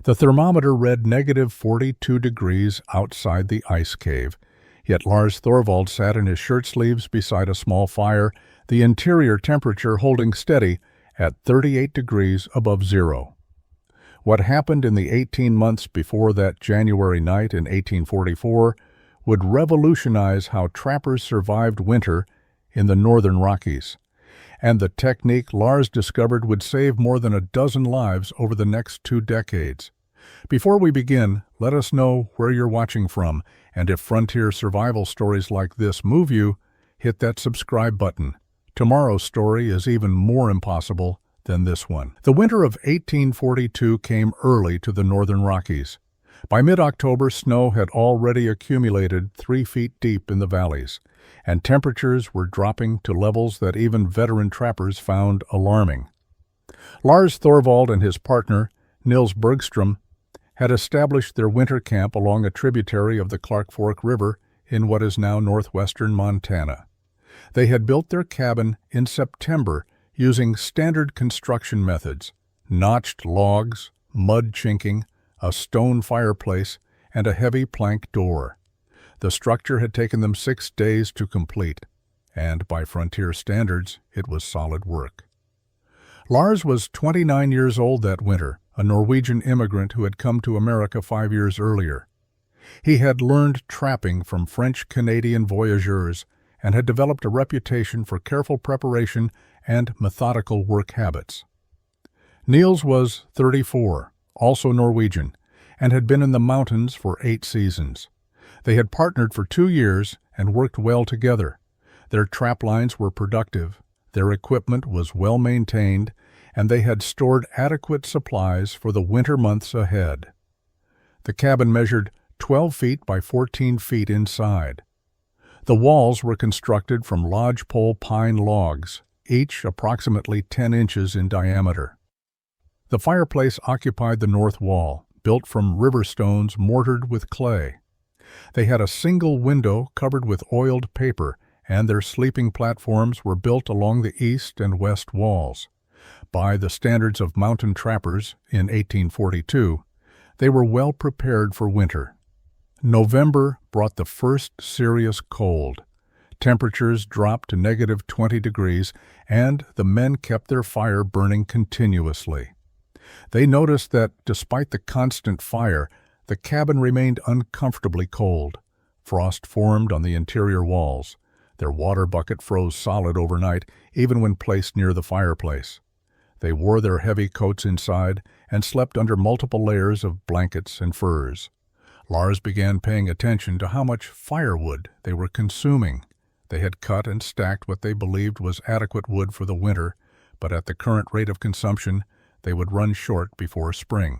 The thermometer read -42 degrees outside the ice cave, yet Lars Thorvald sat in his shirt sleeves beside a small fire, the interior temperature holding steady at 38 degrees above zero. What happened in the 18 months before that January night in 1844 would revolutionize how trappers survived winter in the northern Rockies, and the technique Lars discovered would save more than a dozen lives over the next 2 decades. Before we begin, let us know where you're watching from, and if frontier survival stories like this move you, hit that subscribe button. Tomorrow's story is even more impossible than this one. The winter of 1842 came early to the northern Rockies. By mid-October, snow had already accumulated 3 feet deep in the valleys, and temperatures were dropping to levels that even veteran trappers found alarming. Lars Thorvald and his partner, Nils Bergstrom, had established their winter camp along a tributary of the Clark Fork River in what is now northwestern Montana. They had built their cabin in September using standard construction methods: notched logs, mud chinking, a stone fireplace, and a heavy plank door. The structure had taken them 6 days to complete, and by frontier standards, it was solid work. Lars was 29 years old that winter, a Norwegian immigrant who had come to America 5 years earlier. He had learned trapping from French-Canadian voyageurs and had developed a reputation for careful preparation and methodical work habits. Niels was 34, also Norwegian, and had been in the mountains for 8 seasons. They had partnered for 2 years and worked well together. Their trap lines were productive, their equipment was well maintained, and they had stored adequate supplies for the winter months ahead. The cabin measured 12 feet by 14 feet inside. The walls were constructed from lodgepole pine logs, each approximately 10 inches in diameter. The fireplace occupied the north wall, built from river stones mortared with clay. They had a single window covered with oiled paper, and their sleeping platforms were built along the east and west walls. By the standards of mountain trappers in 1842, they were well prepared for winter. November brought the first serious cold. Temperatures dropped to -20 degrees, and the men kept their fire burning continuously. They noticed that, despite the constant fire, the cabin remained uncomfortably cold. Frost formed on the interior walls. Their water bucket froze solid overnight, even when placed near the fireplace. They wore their heavy coats inside and slept under multiple layers of blankets and furs. Lars began paying attention to how much firewood they were consuming. They had cut and stacked what they believed was adequate wood for the winter, but at the current rate of consumption, they would run short before spring.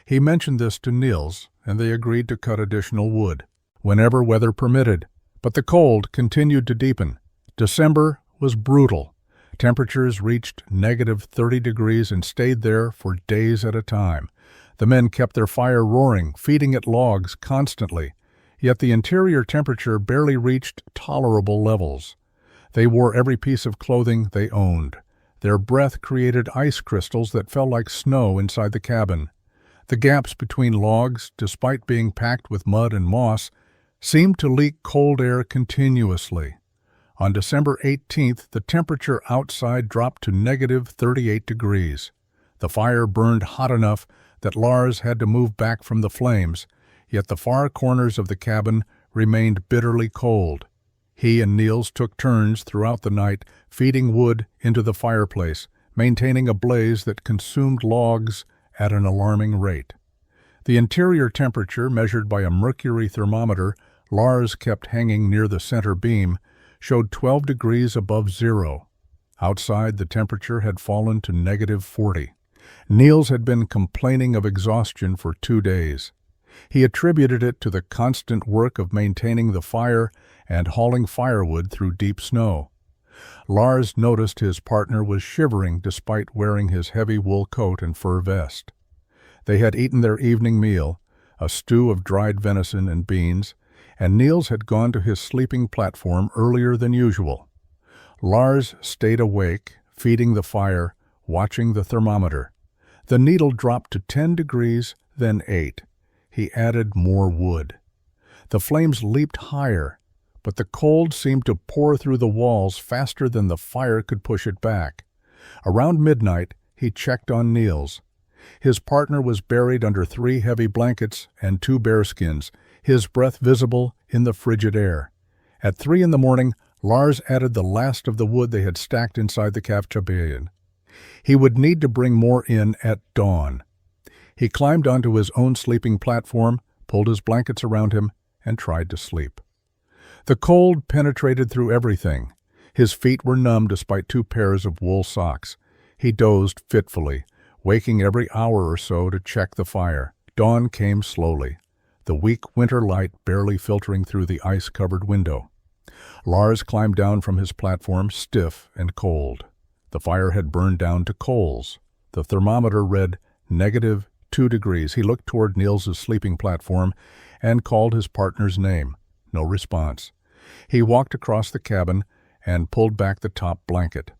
He mentioned this to Niels, and they agreed to cut additional wood whenever weather permitted. But the cold continued to deepen. December was brutal. Temperatures reached -30 degrees and stayed there for days at a time. The men kept their fire roaring, feeding it logs constantly, yet the interior temperature barely reached tolerable levels. They wore every piece of clothing they owned. Their breath created ice crystals that fell like snow inside the cabin. The gaps between logs, despite being packed with mud and moss, seemed to leak cold air continuously. On December 18th, the temperature outside dropped to -38 degrees. The fire burned hot enough that Lars had to move back from the flames, yet the far corners of the cabin remained bitterly cold. He and Niels took turns throughout the night feeding wood into the fireplace, maintaining a blaze that consumed logs at an alarming rate. The interior temperature, measured by a mercury thermometer Lars kept hanging near the center beam, showed 12 degrees above zero. Outside, the temperature had fallen to -40. Niels had been complaining of exhaustion for 2 days. He attributed it to the constant work of maintaining the fire and hauling firewood through deep snow. Lars noticed his partner was shivering despite wearing his heavy wool coat and fur vest. They had eaten their evening meal, a stew of dried venison and beans, and Niels had gone to his sleeping platform earlier than usual. Lars stayed awake, feeding the fire, watching the thermometer. The needle dropped to 10 degrees, then 8. He added more wood. The flames leaped higher, but the cold seemed to pour through the walls faster than the fire could push it back. Around midnight, he checked on Niels. His partner was buried under 3 heavy blankets and 2 bearskins, his breath visible in the frigid air. At 3 in the morning, Lars added the last of the wood they had stacked inside the cabin. He would need to bring more in at dawn. He climbed onto his own sleeping platform, pulled his blankets around him, and tried to sleep. The cold penetrated through everything. His feet were numb despite 2 pairs of wool socks. He dozed fitfully, waking every hour or so to check the fire. Dawn came slowly, the weak winter light barely filtering through the ice-covered window. Lars climbed down from his platform, stiff and cold. The fire had burned down to coals. The thermometer read -2 degrees. He looked toward Niels's sleeping platform and called his partner's name. No response. He walked across the cabin and pulled back the top blanket.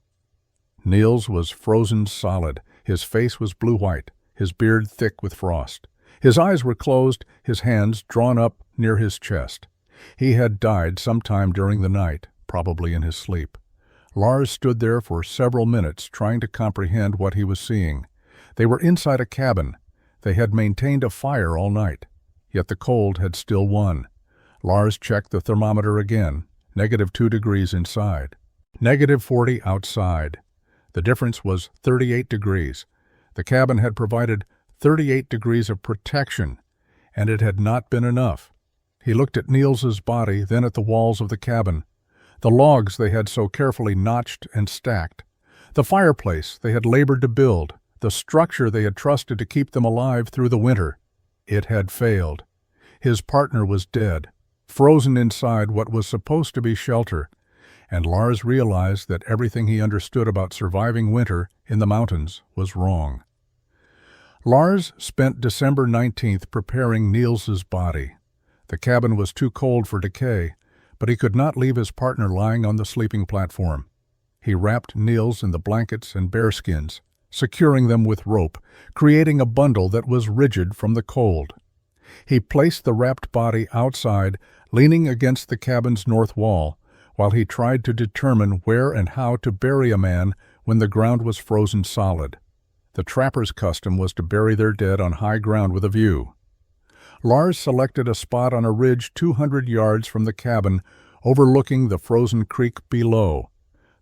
Niels was frozen solid. His face was blue-white, his beard thick with frost. His eyes were closed, his hands drawn up near his chest. He had died sometime during the night, probably in his sleep. Lars stood there for several minutes trying to comprehend what he was seeing. They were inside a cabin. They had maintained a fire all night, yet the cold had still won. Lars checked the thermometer again, -2 degrees inside, -40 outside. The difference was 38 degrees. The cabin had provided 38 degrees of protection, and it had not been enough. He looked at Niels's body, then at the walls of the cabin, the logs they had so carefully notched and stacked, the fireplace they had labored to build, the structure they had trusted to keep them alive through the winter. It had failed. His partner was dead, frozen inside what was supposed to be shelter, and Lars realized that everything he understood about surviving winter in the mountains was wrong. Lars spent December 19th preparing Niels's body. The cabin was too cold for decay, but he could not leave his partner lying on the sleeping platform. He wrapped Niels in the blankets and bearskins, securing them with rope, creating a bundle that was rigid from the cold. He placed the wrapped body outside, leaning against the cabin's north wall, while he tried to determine where and how to bury a man when the ground was frozen solid. The trappers' custom was to bury their dead on high ground with a view. Lars selected a spot on a ridge 200 yards from the cabin, overlooking the frozen creek below.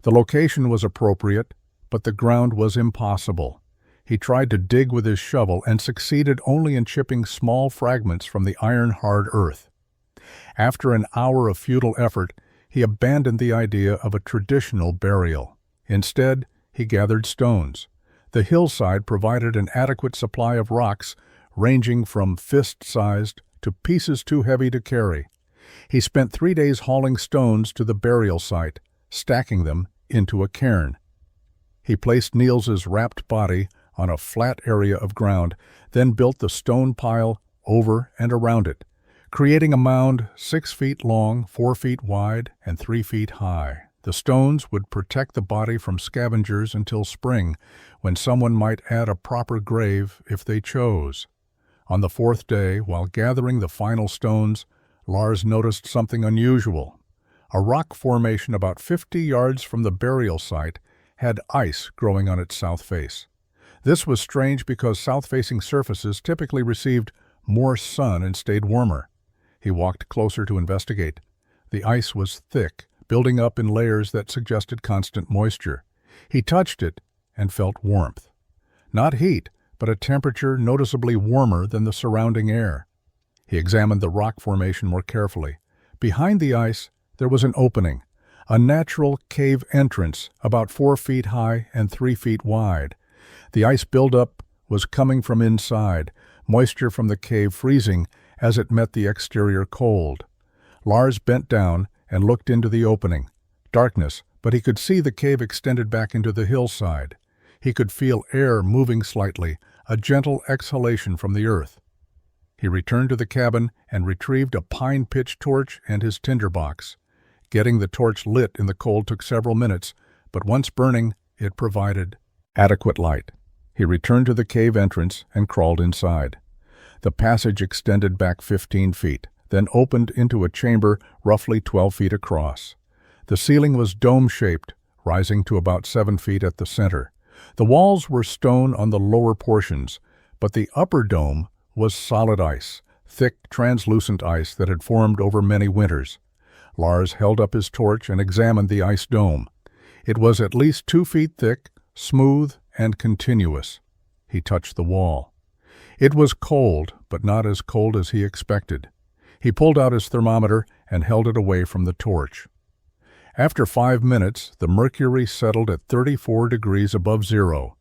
The location was appropriate, but the ground was impossible. He tried to dig with his shovel and succeeded only in chipping small fragments from the iron-hard earth. After an hour of futile effort, he abandoned the idea of a traditional burial. Instead, he gathered stones. The hillside provided an adequate supply of rocks, ranging from fist-sized to pieces too heavy to carry. He spent 3 days hauling stones to the burial site, stacking them into a cairn. He placed Niels's wrapped body on a flat area of ground, then built the stone pile over and around it, creating a mound 6 feet long, 4 feet wide, and 3 feet high. The stones would protect the body from scavengers until spring, when someone might add a proper grave if they chose. On the 4th day, while gathering the final stones, Lars noticed something unusual. A rock formation about 50 yards from the burial site had ice growing on its south face. This was strange because south-facing surfaces typically received more sun and stayed warmer. He walked closer to investigate. The ice was thick, building up in layers that suggested constant moisture. He touched it and felt warmth. Not heat, but a temperature noticeably warmer than the surrounding air. He examined the rock formation more carefully. Behind the ice, there was an opening, a natural cave entrance about 4 feet high and 3 feet wide. The ice buildup was coming from inside, moisture from the cave freezing as it met the exterior cold. Lars bent down and looked into the opening. Darkness, but he could see the cave extended back into the hillside. He could feel air moving slightly, a gentle exhalation from the earth. He returned to the cabin and retrieved a pine pitch torch and his tinderbox. Getting the torch lit in the cold took several minutes, but once burning, it provided adequate light. He returned to the cave entrance and crawled inside. The passage extended back 15 feet, then opened into a chamber roughly 12 feet across. The ceiling was dome-shaped, rising to about 7 feet at the center. The walls were stone on the lower portions, but the upper dome was solid ice, thick, translucent ice that had formed over many winters. Lars held up his torch and examined the ice dome. It was at least 2 feet thick, smooth, and continuous. He touched the wall. It was cold, but not as cold as he expected. He pulled out his thermometer and held it away from the torch. After 5 minutes, the mercury settled at 34 degrees above zero.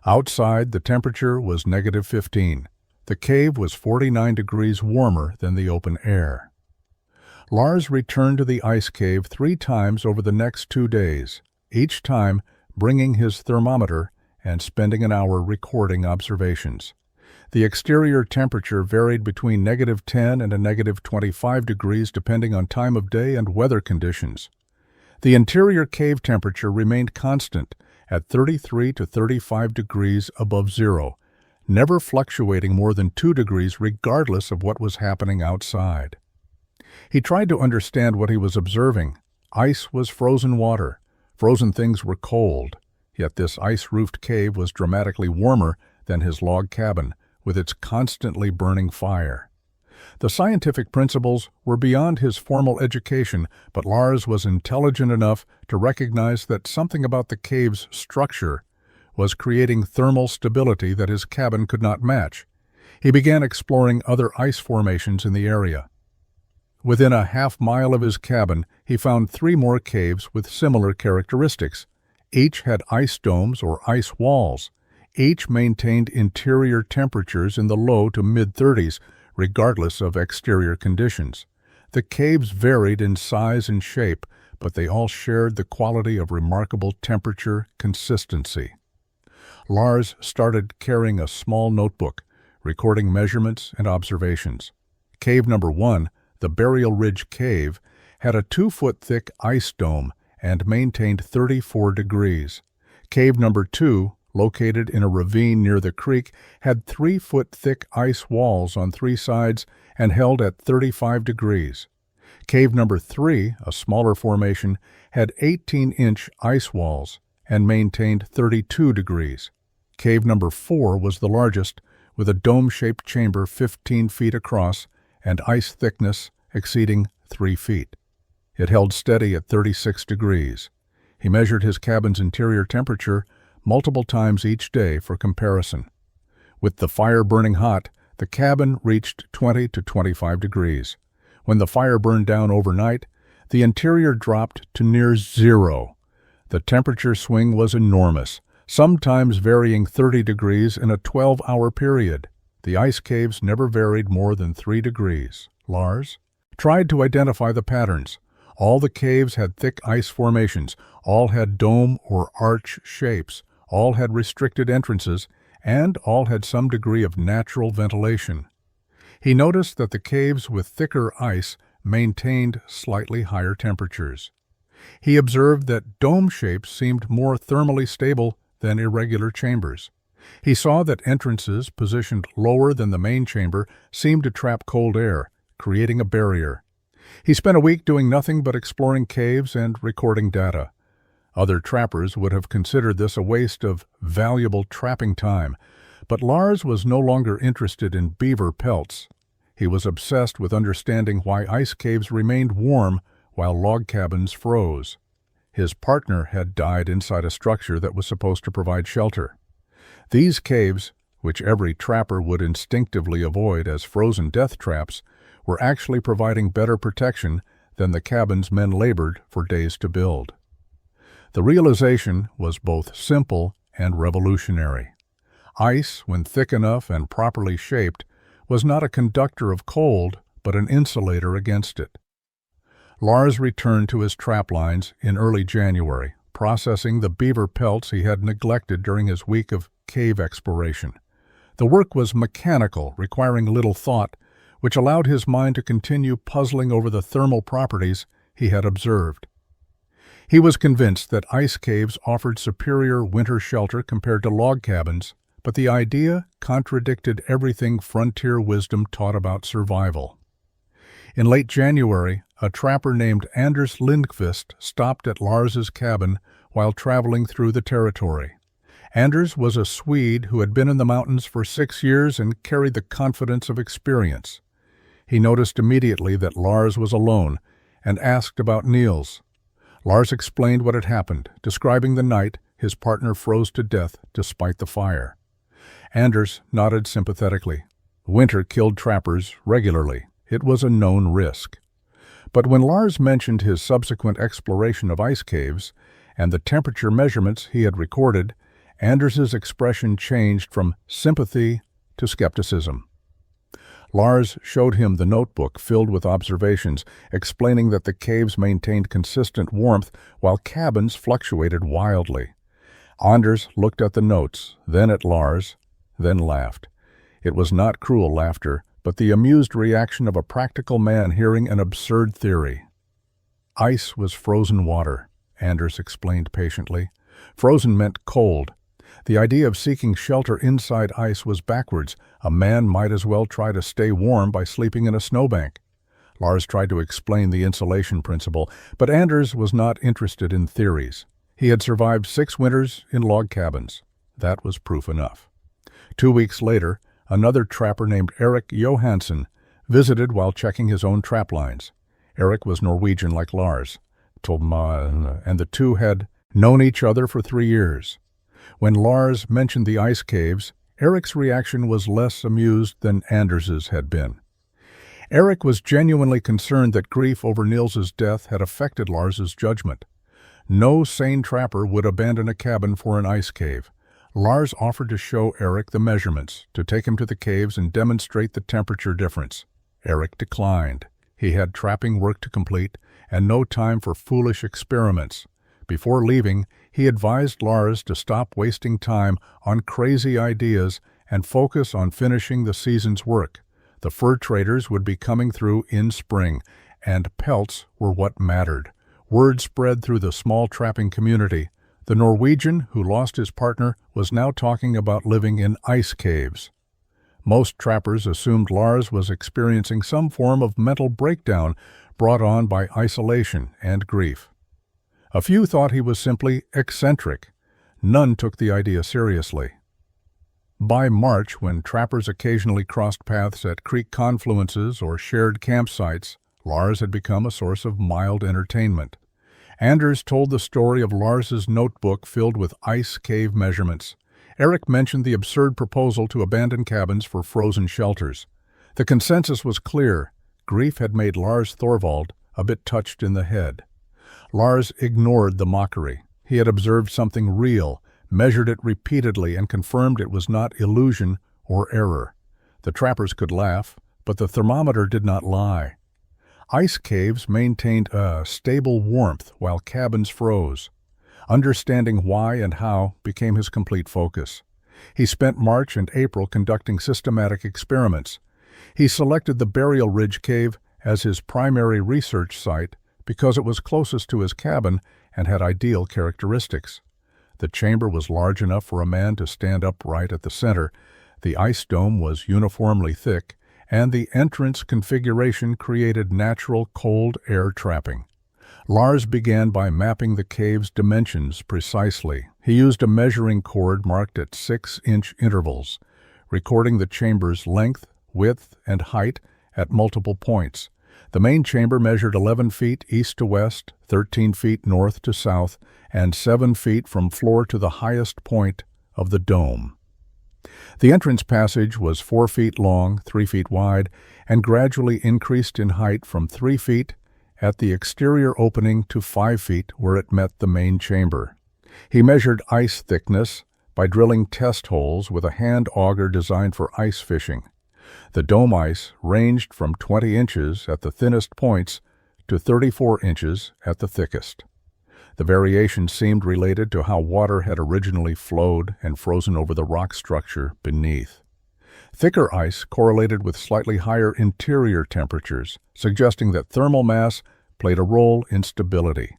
Outside, the temperature was -15. The cave was 49 degrees warmer than the open air. Lars returned to the ice cave 3 times over the next 2 days, each time bringing his thermometer and spending an hour recording observations. The exterior temperature varied between -10 and -25 degrees depending on time of day and weather conditions. The interior cave temperature remained constant at 33 to 35 degrees above zero, never fluctuating more than 2 degrees regardless of what was happening outside. He tried to understand what he was observing. Ice was frozen water. Frozen things were cold. Yet this ice-roofed cave was dramatically warmer than his log cabin, with its constantly burning fire. The scientific principles were beyond his formal education, but Lars was intelligent enough to recognize that something about the cave's structure was creating thermal stability that his cabin could not match. He began exploring other ice formations in the area. Within a half-mile of his cabin, he found 3 more caves with similar characteristics. Each had ice domes or ice walls. Each maintained interior temperatures in the low to mid-30s, regardless of exterior conditions. The caves varied in size and shape, but they all shared the quality of remarkable temperature consistency. Lars started carrying a small notebook, recording measurements and observations. Cave number 1, the Burial Ridge Cave, had a 2-foot-thick ice dome and maintained 34 degrees. Cave number 2, located in a ravine near the creek, had 3-foot-thick ice walls on 3 sides and held at 35 degrees. Cave number 3, a smaller formation, had 18-inch ice walls and maintained 32 degrees. Cave number 4 was the largest, with a dome-shaped chamber 15 feet across and ice thickness exceeding 3 feet. It held steady at 36 degrees. He measured his cabin's interior temperature multiple times each day for comparison. With the fire burning hot, the cabin reached 20 to 25 degrees. When the fire burned down overnight, the interior dropped to near zero. The temperature swing was enormous, sometimes varying 30 degrees in a 12-hour period. The ice caves never varied more than 3 degrees. Lars tried to identify the patterns. All the caves had thick ice formations, all had dome or arch shapes, all had restricted entrances, and all had some degree of natural ventilation. He noticed that the caves with thicker ice maintained slightly higher temperatures. He observed that dome shapes seemed more thermally stable than irregular chambers. He saw that entrances positioned lower than the main chamber seemed to trap cold air, creating a barrier. He spent a week doing nothing but exploring caves and recording data. Other trappers would have considered this a waste of valuable trapping time, but Lars was no longer interested in beaver pelts. He was obsessed with understanding why ice caves remained warm while log cabins froze. His partner had died inside a structure that was supposed to provide shelter. These caves, which every trapper would instinctively avoid as frozen death traps, were actually providing better protection than the cabins men labored for days to build. The realization was both simple and revolutionary. Ice, when thick enough and properly shaped, was not a conductor of cold, but an insulator against it. Lars returned to his trap lines in early January, processing the beaver pelts he had neglected during his week of cave exploration. The work was mechanical, requiring little thought, which allowed his mind to continue puzzling over the thermal properties he had observed. He was convinced that ice caves offered superior winter shelter compared to log cabins, but the idea contradicted everything frontier wisdom taught about survival. In late January, a trapper named Anders Lindqvist stopped at Lars's cabin while traveling through the territory. Anders was a Swede who had been in the mountains for 6 years and carried the confidence of experience. He noticed immediately that Lars was alone and asked about Niels. Lars explained what had happened, describing the night his partner froze to death despite the fire. Anders nodded sympathetically. Winter killed trappers regularly. It was a known risk. But when Lars mentioned his subsequent exploration of ice caves and the temperature measurements he had recorded, Anders's expression changed from sympathy to skepticism. Lars showed him the notebook filled with observations, explaining that the caves maintained consistent warmth while cabins fluctuated wildly. Anders looked at the notes, then at Lars, then laughed. It was not cruel laughter, but the amused reaction of a practical man hearing an absurd theory. Ice was frozen water, Anders explained patiently. Frozen meant cold. The idea of seeking shelter inside ice was backwards. A man might as well try to stay warm by sleeping in a snowbank. Lars tried to explain the insulation principle, but Anders was not interested in theories. He had survived 6 winters in log cabins. That was proof enough. 2 weeks later, another trapper named Erik Johansson visited while checking his own trap lines. Erik was Norwegian like Lars, and the two had known each other for 3 years. When Lars mentioned the ice caves, Erik's reaction was less amused than Anders's had been. Erik was genuinely concerned that grief over Niels's death had affected Lars's judgment. No sane trapper would abandon a cabin for an ice cave. Lars offered to show Erik the measurements, to take him to the caves and demonstrate the temperature difference. Erik declined. He had trapping work to complete and no time for foolish experiments. Before leaving, he advised Lars to stop wasting time on crazy ideas and focus on finishing the season's work. The fur traders would be coming through in spring, and pelts were what mattered. Word spread through the small trapping community. The Norwegian, who lost his partner, was now talking about living in ice caves. Most trappers assumed Lars was experiencing some form of mental breakdown brought on by isolation and grief. A few thought he was simply eccentric. None took the idea seriously. By March, when trappers occasionally crossed paths at creek confluences or shared campsites, Lars had become a source of mild entertainment. Anders told the story of Lars's notebook filled with ice cave measurements. Erik mentioned the absurd proposal to abandon cabins for frozen shelters. The consensus was clear. Grief had made Lars Thorvald a bit touched in the head. Lars ignored the mockery. He had observed something real, measured it repeatedly, and confirmed it was not illusion or error. The trappers could laugh, but the thermometer did not lie. Ice caves maintained a stable warmth while cabins froze. Understanding why and how became his complete focus. He spent March and April conducting systematic experiments. He selected the Burial Ridge Cave as his primary research site because it was closest to his cabin and had ideal characteristics. The chamber was large enough for a man to stand upright at the center, the ice dome was uniformly thick, and the entrance configuration created natural cold air trapping. Lars began by mapping the cave's dimensions precisely. He used a measuring cord marked at 6-inch intervals, recording the chamber's length, width, and height at multiple points. The main chamber measured 11 feet east to west, 13 feet north to south, and 7 feet from floor to the highest point of the dome. The entrance passage was 4 feet long, 3 feet wide, and gradually increased in height from 3 feet at the exterior opening to 5 feet where it met the main chamber. He measured ice thickness by drilling test holes with a hand auger designed for ice fishing. The dome ice ranged from 20 inches at the thinnest points to 34 inches at the thickest. The variation seemed related to how water had originally flowed and frozen over the rock structure beneath. Thicker ice correlated with slightly higher interior temperatures, suggesting that thermal mass played a role in stability.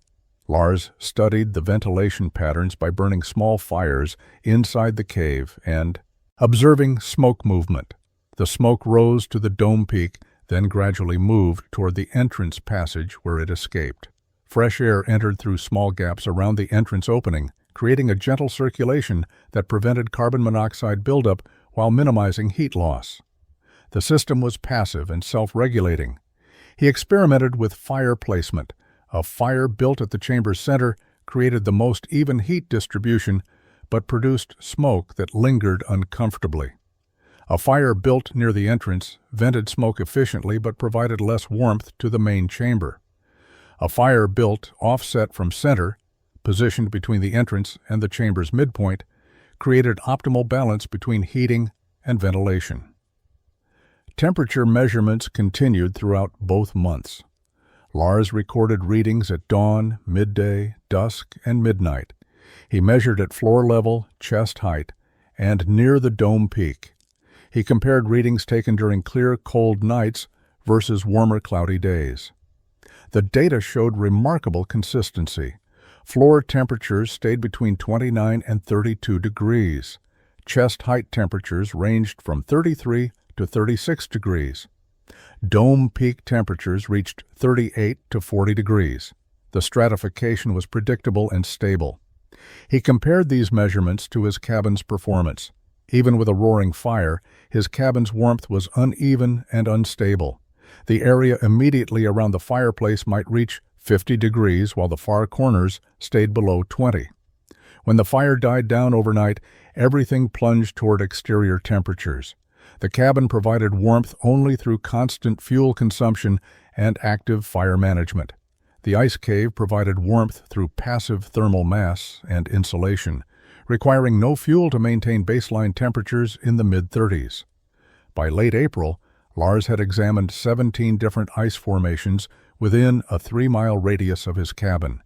Lars studied the ventilation patterns by burning small fires inside the cave and Observing smoke movement. The smoke rose to the dome peak, then gradually moved toward the entrance passage where it escaped. Fresh air entered through small gaps around the entrance opening, creating a gentle circulation that prevented carbon monoxide buildup while minimizing heat loss. The system was passive and self-regulating. He experimented with fire placement. A fire built at the chamber's center created the most even heat distribution, but produced smoke that lingered uncomfortably. A fire built near the entrance vented smoke efficiently but provided less warmth to the main chamber. A fire built offset from center, positioned between the entrance and the chamber's midpoint, created optimal balance between heating and ventilation. Temperature measurements continued throughout both months. Lars recorded readings at dawn, midday, dusk, and midnight. He measured at floor level, chest height, and near the dome peak. He compared readings taken during clear, cold nights versus warmer, cloudy days. The data showed remarkable consistency. Floor temperatures stayed between 29 and 32 degrees. Chest height temperatures ranged from 33 to 36 degrees. Dome peak temperatures reached 38 to 40 degrees. The stratification was predictable and stable. He compared these measurements to his cabin's performance. Even with a roaring fire, his cabin's warmth was uneven and unstable. The area immediately around the fireplace might reach 50 degrees while the far corners stayed below 20. When the fire died down overnight, everything plunged toward exterior temperatures. The cabin provided warmth only through constant fuel consumption and active fire management. The ice cave provided warmth through passive thermal mass and insulation, requiring no fuel to maintain baseline temperatures in the mid-30s. By late April, Lars had examined 17 different ice formations within a 3-mile radius of his cabin.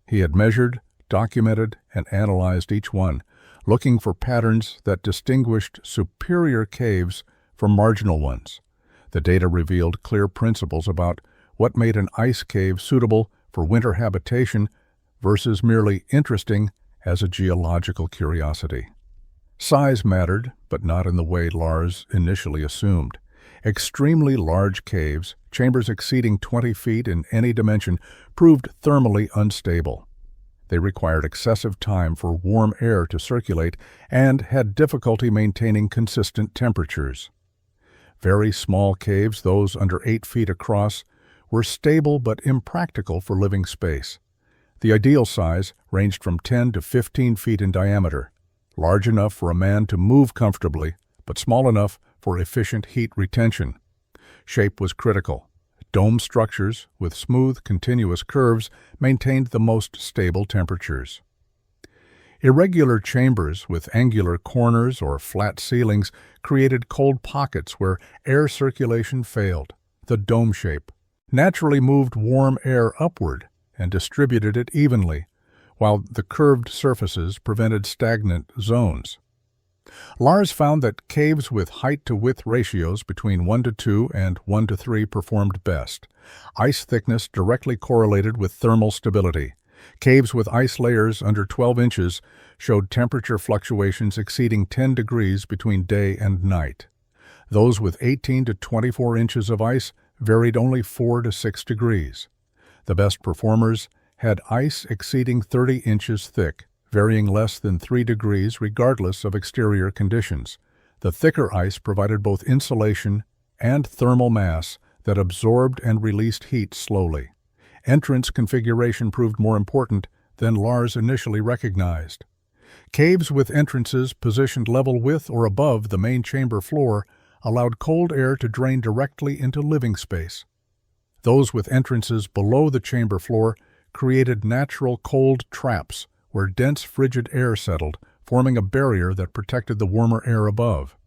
He had measured, documented, and analyzed each one, looking for patterns that distinguished superior caves from marginal ones. The data revealed clear principles about what made an ice cave suitable for winter habitation versus merely interesting as a geological curiosity. Size mattered, but not in the way Lars initially assumed. Extremely large caves, chambers exceeding 20 feet in any dimension, proved thermally unstable. They required excessive time for warm air to circulate and had difficulty maintaining consistent temperatures. Very small caves, those under 8 feet across, were stable but impractical for living space. The ideal size ranged from 10 to 15 feet in diameter, large enough for a man to move comfortably, but small enough for efficient heat retention. Shape was critical. Dome structures with smooth, continuous curves maintained the most stable temperatures. Irregular chambers with angular corners or flat ceilings created cold pockets where air circulation failed. The dome shape naturally moved warm air upward and distributed it evenly, while the curved surfaces prevented stagnant zones. Lars found that caves with height-to-width ratios between 1:2 and 1:3 performed best. Ice thickness directly correlated with thermal stability. Caves with ice layers under 12 inches showed temperature fluctuations exceeding 10 degrees between day and night. Those with 18 to 24 inches of ice varied only 4 to 6 degrees. The best performers had ice exceeding 30 inches thick, varying less than 3 degrees regardless of exterior conditions. The thicker ice provided both insulation and thermal mass that absorbed and released heat slowly. Entrance configuration proved more important than Lars initially recognized. Caves with entrances positioned level with or above the main chamber floor allowed cold air to drain directly into living space. Those with entrances below the chamber floor created natural cold traps where dense frigid air settled, forming a barrier that protected the warmer air above.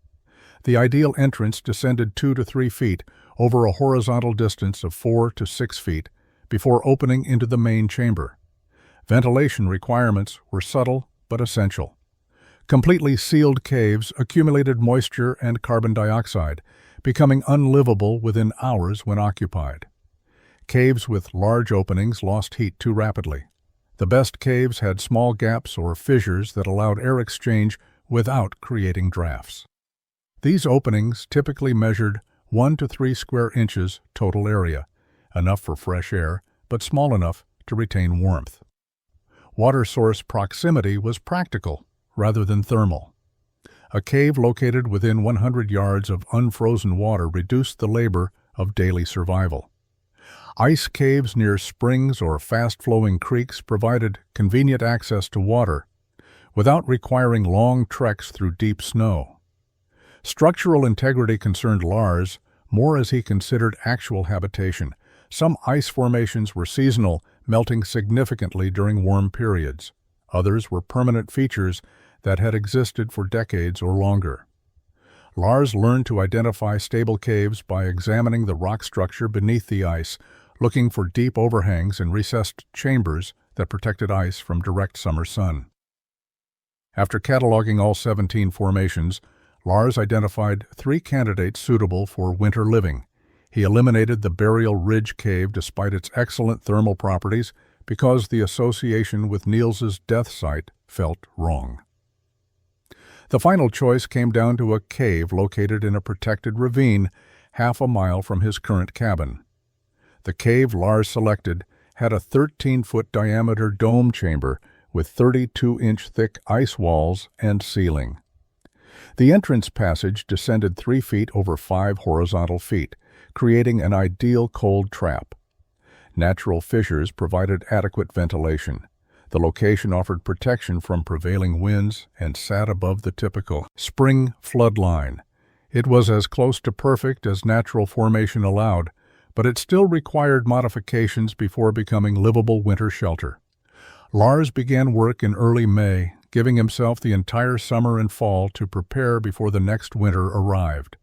The ideal entrance descended 2 to 3 feet over a horizontal distance of 4 to 6 feet before opening into the main chamber. Ventilation requirements were subtle but essential. Completely sealed caves accumulated moisture and carbon dioxide, becoming unlivable within hours when occupied. Caves with large openings lost heat too rapidly. The best caves had small gaps or fissures that allowed air exchange without creating drafts. These openings typically measured 1 to 3 square inches total area, enough for fresh air, but small enough to retain warmth. Water source proximity was practical rather than thermal. A cave located within 100 yards of unfrozen water reduced the labor of daily survival. Ice caves near springs or fast-flowing creeks provided convenient access to water without requiring long treks through deep snow. Structural integrity concerned Lars more as he considered actual habitation. Some ice formations were seasonal, melting significantly during warm periods. Others were permanent features that had existed for decades or longer. Lars learned to identify stable caves by examining the rock structure beneath the ice, looking for deep overhangs and recessed chambers that protected ice from direct summer sun. After cataloging all 17 formations, Lars identified 3 candidates suitable for winter living. He eliminated the Burial Ridge Cave despite its excellent thermal properties because the association with Niels's death site felt wrong. The final choice came down to a cave located in a protected ravine half a mile from his current cabin. The cave Lars selected had a 13-foot diameter dome chamber with 32-inch thick ice walls and ceiling. The entrance passage descended 3 feet over 5 horizontal feet, creating an ideal cold trap. Natural fissures provided adequate ventilation. The location offered protection from prevailing winds and sat above the typical spring flood line. It was as close to perfect as natural formation allowed, but it still required modifications before becoming livable winter shelter. Lars began work in early May, giving himself the entire summer and fall to prepare before the next winter arrived.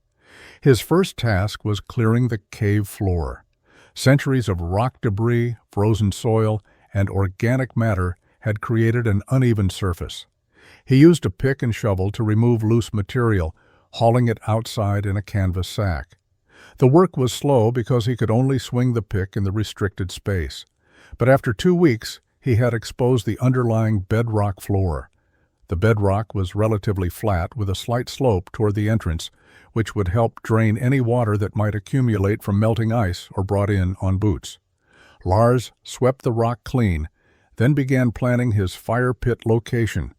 His first task was clearing the cave floor. Centuries of rock debris, frozen soil, and organic matter had created an uneven surface. He used a pick and shovel to remove loose material, hauling it outside in a canvas sack. The work was slow because he could only swing the pick in the restricted space. But after 2 weeks, he had exposed the underlying bedrock floor. The bedrock was relatively flat with a slight slope toward the entrance, which would help drain any water that might accumulate from melting ice or brought in on boots. Lars swept the rock clean, then began planning his fire pit location.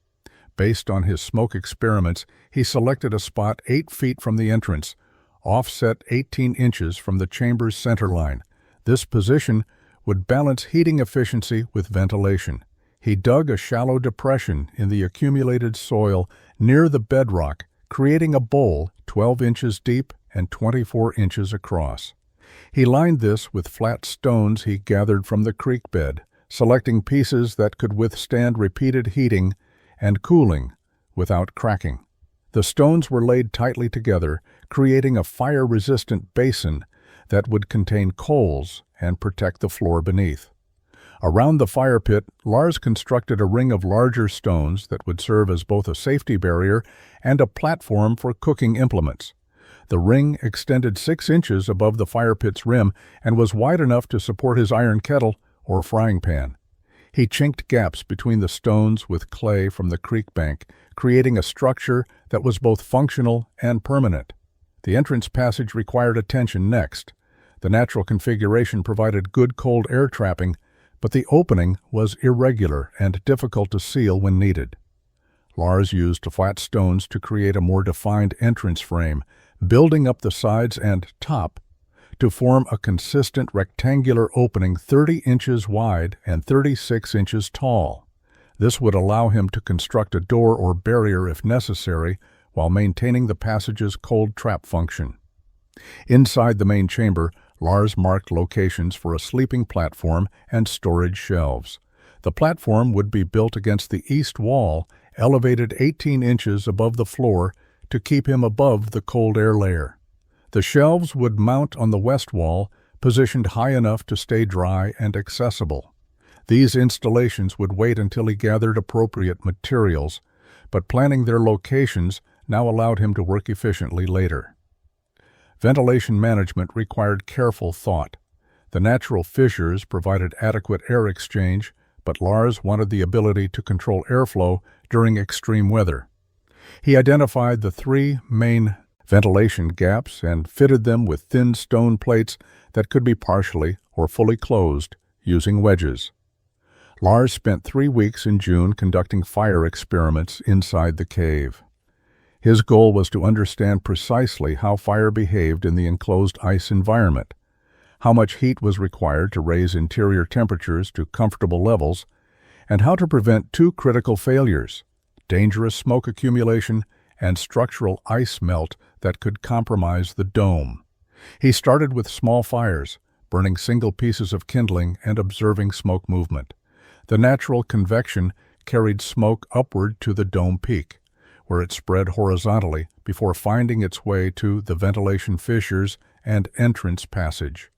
Based on his smoke experiments, he selected a spot 8 feet from the entrance, offset 18 inches from the chamber's center line. This position would balance heating efficiency with ventilation. He dug a shallow depression in the accumulated soil near the bedrock, creating a bowl 12 inches deep and 24 inches across. He lined this with flat stones he gathered from the creek bed, selecting pieces that could withstand repeated heating and cooling without cracking. The stones were laid tightly together, creating a fire-resistant basin that would contain coals and protect the floor beneath. Around the fire pit, Lars constructed a ring of larger stones that would serve as both a safety barrier and a platform for cooking implements. The ring extended 6 inches above the fire pit's rim and was wide enough to support his iron kettle or frying pan. He chinked gaps between the stones with clay from the creek bank, creating a structure that was both functional and permanent. The entrance passage required attention next. The natural configuration provided good cold air trapping, but the opening was irregular and difficult to seal when needed. Lars used flat stones to create a more defined entrance frame, building up the sides and top to form a consistent rectangular opening 30 inches wide and 36 inches tall. This would allow him to construct a door or barrier if necessary, while maintaining the passage's cold trap function. Inside the main chamber, Lars marked locations for a sleeping platform and storage shelves. The platform would be built against the east wall, elevated 18 inches above the floor to keep him above the cold air layer. The shelves would mount on the west wall, positioned high enough to stay dry and accessible. These installations would wait until he gathered appropriate materials, but planning their locations now allowed him to work efficiently later. Ventilation management required careful thought. The natural fissures provided adequate air exchange, but Lars wanted the ability to control airflow during extreme weather. He identified the 3 main ventilation gaps and fitted them with thin stone plates that could be partially or fully closed using wedges. Lars spent 3 weeks in June conducting fire experiments inside the cave. His goal was to understand precisely how fire behaved in the enclosed ice environment, how much heat was required to raise interior temperatures to comfortable levels, and how to prevent two critical failures: dangerous smoke accumulation and structural ice melt that could compromise the dome. He started with small fires, burning single pieces of kindling and observing smoke movement. The natural convection carried smoke upward to the dome peak, where it spread horizontally before finding its way to the ventilation fissures and entrance passage.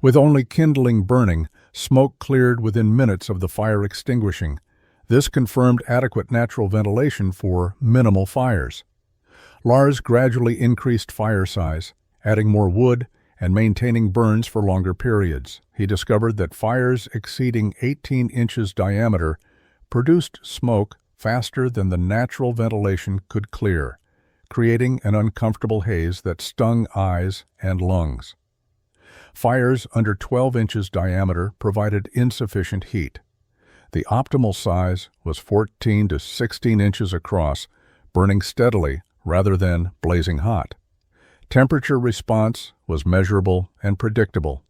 With only kindling burning, smoke cleared within minutes of the fire extinguishing. This confirmed adequate natural ventilation for minimal fires. Lars gradually increased fire size, adding more wood and maintaining burns for longer periods. He discovered that fires exceeding 18 inches diameter produced smoke faster than the natural ventilation could clear, creating an uncomfortable haze that stung eyes and lungs. Fires under 12 inches diameter provided insufficient heat. The optimal size was 14 to 16 inches across, burning steadily rather than blazing hot. Temperature response was measurable and predictable.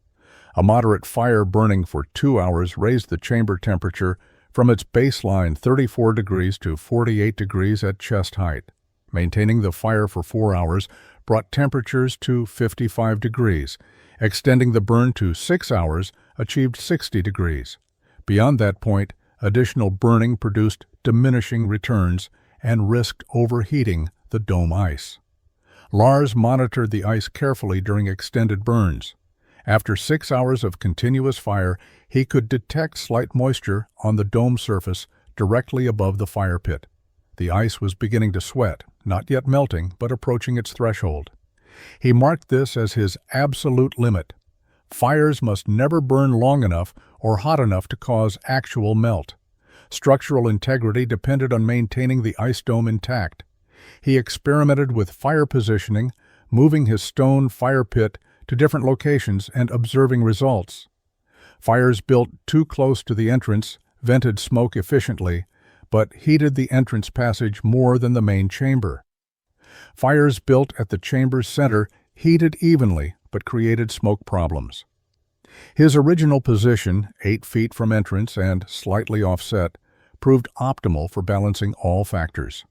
A moderate fire burning for 2 hours raised the chamber temperature from its baseline 34 degrees to 48 degrees at chest height. Maintaining the fire for 4 hours brought temperatures to 55 degrees. Extending the burn to 6 hours achieved 60 degrees. Beyond that point, additional burning produced diminishing returns and risked overheating the dome ice. Lars monitored the ice carefully during extended burns. After 6 hours of continuous fire, he could detect slight moisture on the dome surface directly above the fire pit. The ice was beginning to sweat, not yet melting, but approaching its threshold. He marked this as his absolute limit. Fires must never burn long enough or hot enough to cause actual melt. Structural integrity depended on maintaining the ice dome intact. He experimented with fire positioning, moving his stone fire pit to different locations and observing results. Fires built too close to the entrance vented smoke efficiently, but heated the entrance passage more than the main chamber. Fires built at the chamber's center heated evenly but created smoke problems. His original position, 8 feet from entrance and slightly offset, proved optimal for balancing all factors.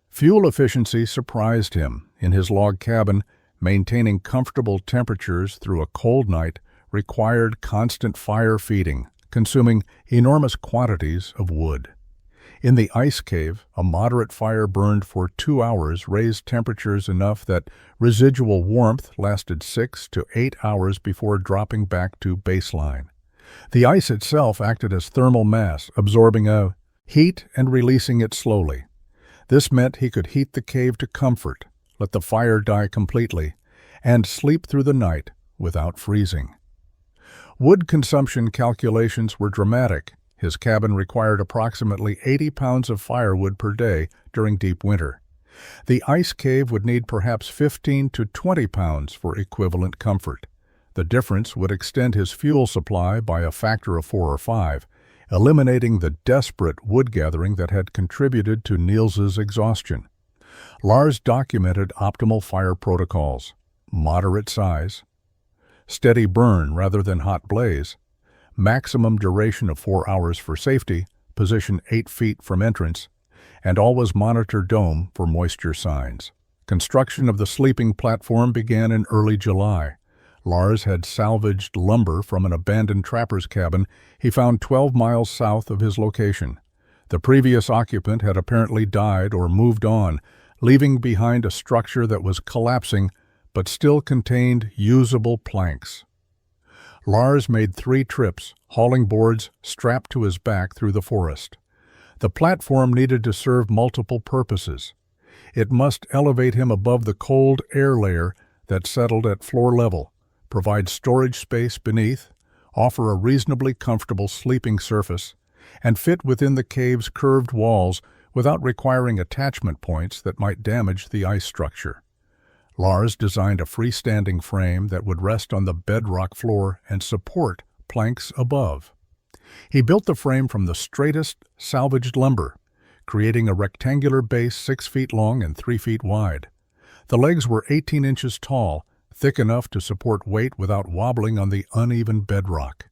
Fuel efficiency surprised him. In his log cabin, maintaining comfortable temperatures through a cold night required constant fire feeding, consuming enormous quantities of wood. In the ice cave, a moderate fire burned for 2 hours raised temperatures enough that residual warmth lasted 6 to 8 hours before dropping back to baseline. The ice itself acted as thermal mass, absorbing heat and releasing it slowly. This meant he could heat the cave to comfort, let the fire die completely, and sleep through the night without freezing. Wood consumption calculations were dramatic. His cabin required approximately 80 pounds of firewood per day during deep winter. The ice cave would need perhaps 15 to 20 pounds for equivalent comfort. The difference would extend his fuel supply by a factor of 4 or 5, eliminating the desperate wood gathering that had contributed to Niels's exhaustion. Lars documented optimal fire protocols: moderate size, steady burn rather than hot blaze, maximum duration of 4 hours for safety, position 8 feet from entrance, and always monitor dome for moisture signs. Construction of the sleeping platform began in early July. Lars had salvaged lumber from an abandoned trapper's cabin he found 12 miles south of his location. The previous occupant had apparently died or moved on, leaving behind a structure that was collapsing but still contained usable planks. Lars made 3 trips, hauling boards strapped to his back through the forest. The platform needed to serve multiple purposes. It must elevate him above the cold air layer that settled at floor level, provide storage space beneath, offer a reasonably comfortable sleeping surface, and fit within the cave's curved walls without requiring attachment points that might damage the ice structure. Lars designed a freestanding frame that would rest on the bedrock floor and support planks above. He built the frame from the straightest salvaged lumber, creating a rectangular base 6 feet long and 3 feet wide. The legs were 18 inches tall, thick enough to support weight without wobbling on the uneven bedrock.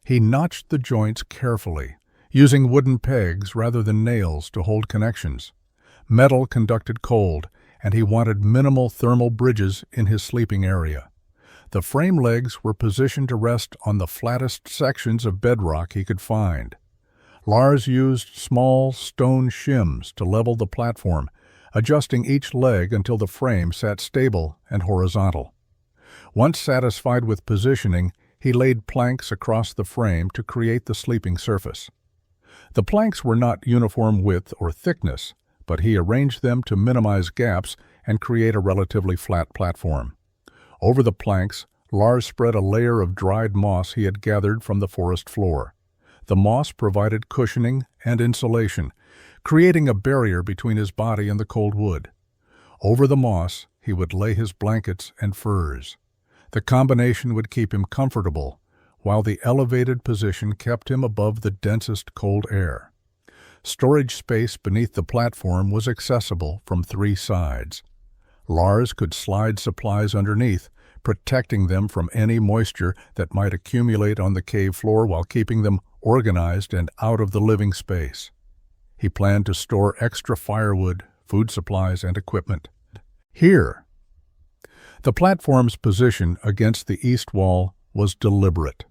He notched the joints carefully, using wooden pegs rather than nails to hold connections. Metal conducted cold, and he wanted minimal thermal bridges in his sleeping area. The frame legs were positioned to rest on the flattest sections of bedrock he could find. Lars used small stone shims to level the platform, adjusting each leg until the frame sat stable and horizontal. Once satisfied with positioning, he laid planks across the frame to create the sleeping surface. The planks were not uniform width or thickness, but he arranged them to minimize gaps and create a relatively flat platform. Over the planks, Lars spread a layer of dried moss he had gathered from the forest floor. The moss provided cushioning and insulation, creating a barrier between his body and the cold wood. Over the moss, he would lay his blankets and furs. The combination would keep him comfortable, while the elevated position kept him above the densest cold air. Storage space beneath the platform was accessible from 3 sides. Lars could slide supplies underneath, protecting them from any moisture that might accumulate on the cave floor while keeping them organized and out of the living space. He planned to store extra firewood, food supplies, and equipment here. The platform's position against the east wall was deliberate.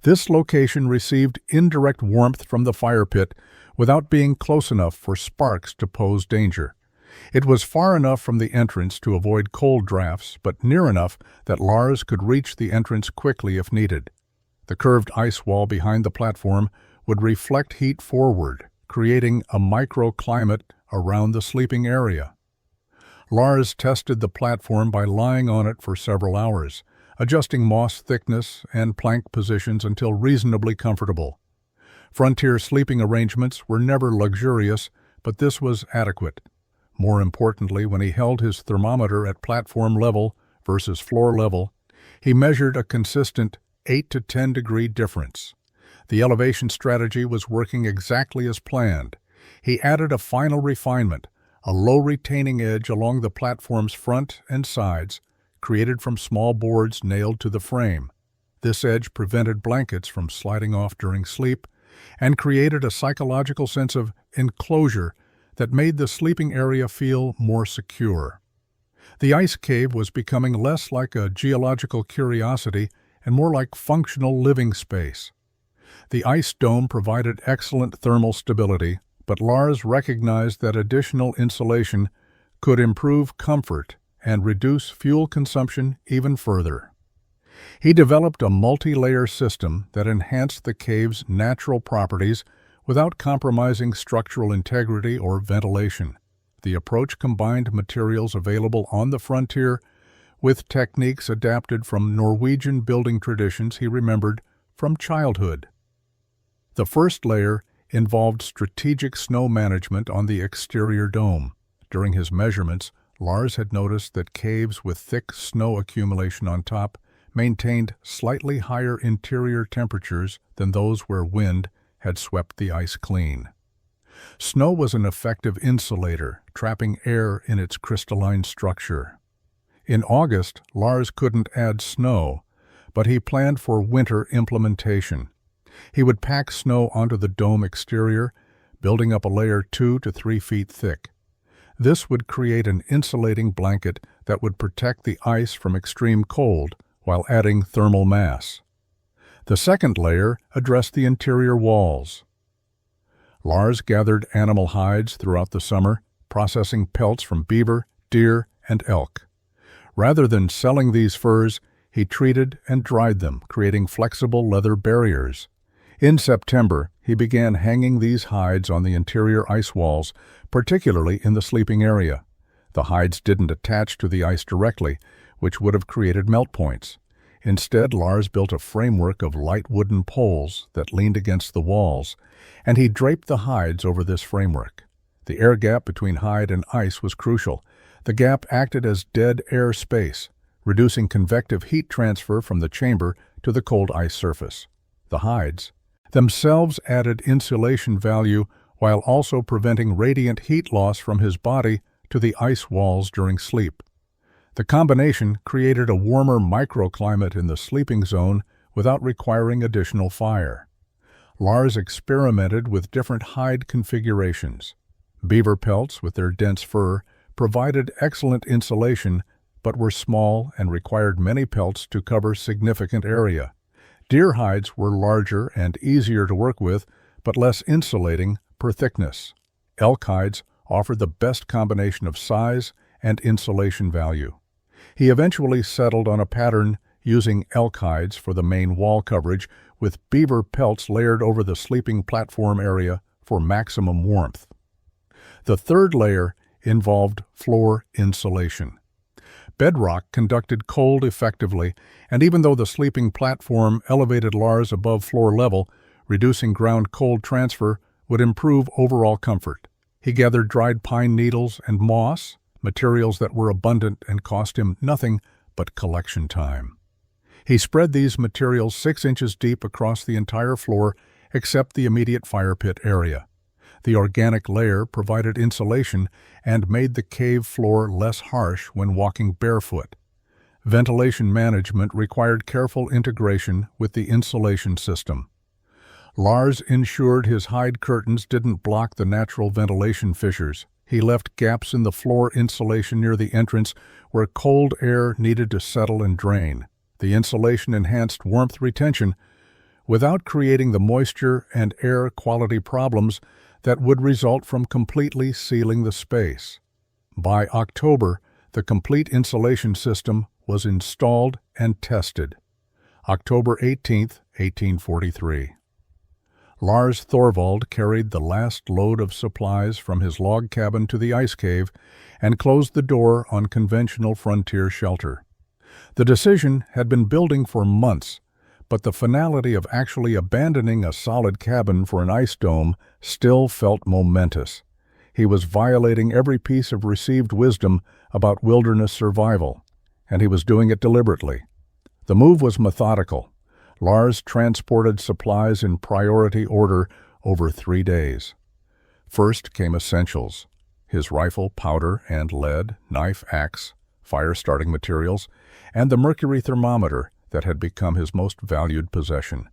This location received indirect warmth from the fire pit without being close enough for sparks to pose danger. It was far enough from the entrance to avoid cold drafts, but near enough that Lars could reach the entrance quickly if needed. The curved ice wall behind the platform would reflect heat forward, creating a microclimate around the sleeping area. Lars tested the platform by lying on it for several hours, adjusting moss thickness and plank positions until reasonably comfortable. Frontier sleeping arrangements were never luxurious, but this was adequate. More importantly, when he held his thermometer at platform level versus floor level, he measured a consistent 8 to 10 degree difference. The elevation strategy was working exactly as planned. He added a final refinement, a low retaining edge along the platform's front and sides, created from small boards nailed to the frame. This edge prevented blankets from sliding off during sleep and created a psychological sense of enclosure that made the sleeping area feel more secure. The ice cave was becoming less like a geological curiosity and more like functional living space. The ice dome provided excellent thermal stability, but Lars recognized that additional insulation could improve comfort and reduce fuel consumption even further. He developed a multi-layer system that enhanced the cave's natural properties without compromising structural integrity or ventilation. The approach combined materials available on the frontier with techniques adapted from Norwegian building traditions he remembered from childhood. The first layer involved strategic snow management on the exterior dome. During his measurements, Lars had noticed that caves with thick snow accumulation on top maintained slightly higher interior temperatures than those where wind had swept the ice clean. Snow was an effective insulator, trapping air in its crystalline structure. In August, Lars couldn't add snow, but he planned for winter implementation. He would pack snow onto the dome exterior, building up a layer 2 to 3 feet thick. This would create an insulating blanket that would protect the ice from extreme cold while adding thermal mass. The second layer addressed the interior walls. Lars gathered animal hides throughout the summer, processing pelts from beaver, deer, and elk. Rather than selling these furs, he treated and dried them, creating flexible leather barriers. In September, he began hanging these hides on the interior ice walls, particularly in the sleeping area. The hides didn't attach to the ice directly, which would have created melt points. Instead, Lars built a framework of light wooden poles that leaned against the walls, and he draped the hides over this framework. The air gap between hide and ice was crucial. The gap acted as dead air space, reducing convective heat transfer from the chamber to the cold ice surface. The hides themselves added insulation value while also preventing radiant heat loss from his body to the ice walls during sleep. The combination created a warmer microclimate in the sleeping zone without requiring additional fire. Lars experimented with different hide configurations. Beaver pelts, with their dense fur, provided excellent insulation but were small and required many pelts to cover significant area. Deer hides were larger and easier to work with, but less insulating per thickness. Elk hides offered the best combination of size and insulation value. He eventually settled on a pattern using elk hides for the main wall coverage, with beaver pelts layered over the sleeping platform area for maximum warmth. The third layer involved floor insulation. Bedrock conducted cold effectively, and even though the sleeping platform elevated Lars above floor level, reducing ground cold transfer would improve overall comfort. He gathered dried pine needles and moss, materials that were abundant and cost him nothing but collection time. He spread these materials 6 inches deep across the entire floor except the immediate fire pit area. The organic layer provided insulation and made the cave floor less harsh when walking barefoot. Ventilation management required careful integration with the insulation system. Lars ensured his hide curtains didn't block the natural ventilation fissures. He left gaps in the floor insulation near the entrance where cold air needed to settle and drain. The insulation enhanced warmth retention without creating the moisture and air quality problems that would result from completely sealing the space. By October, the complete insulation system was installed and tested. October 18, 1843. Lars Thorvald carried the last load of supplies from his log cabin to the ice cave and closed the door on conventional frontier shelter. The decision had been building for months, but the finality of actually abandoning a solid cabin for an ice dome still felt momentous. He was violating every piece of received wisdom about wilderness survival, and he was doing it deliberately. The move was methodical. Lars transported supplies in priority order over 3 days. First came essentials: his rifle, powder and lead, knife, axe, fire-starting materials, and the mercury thermometer that had become his most valued possession.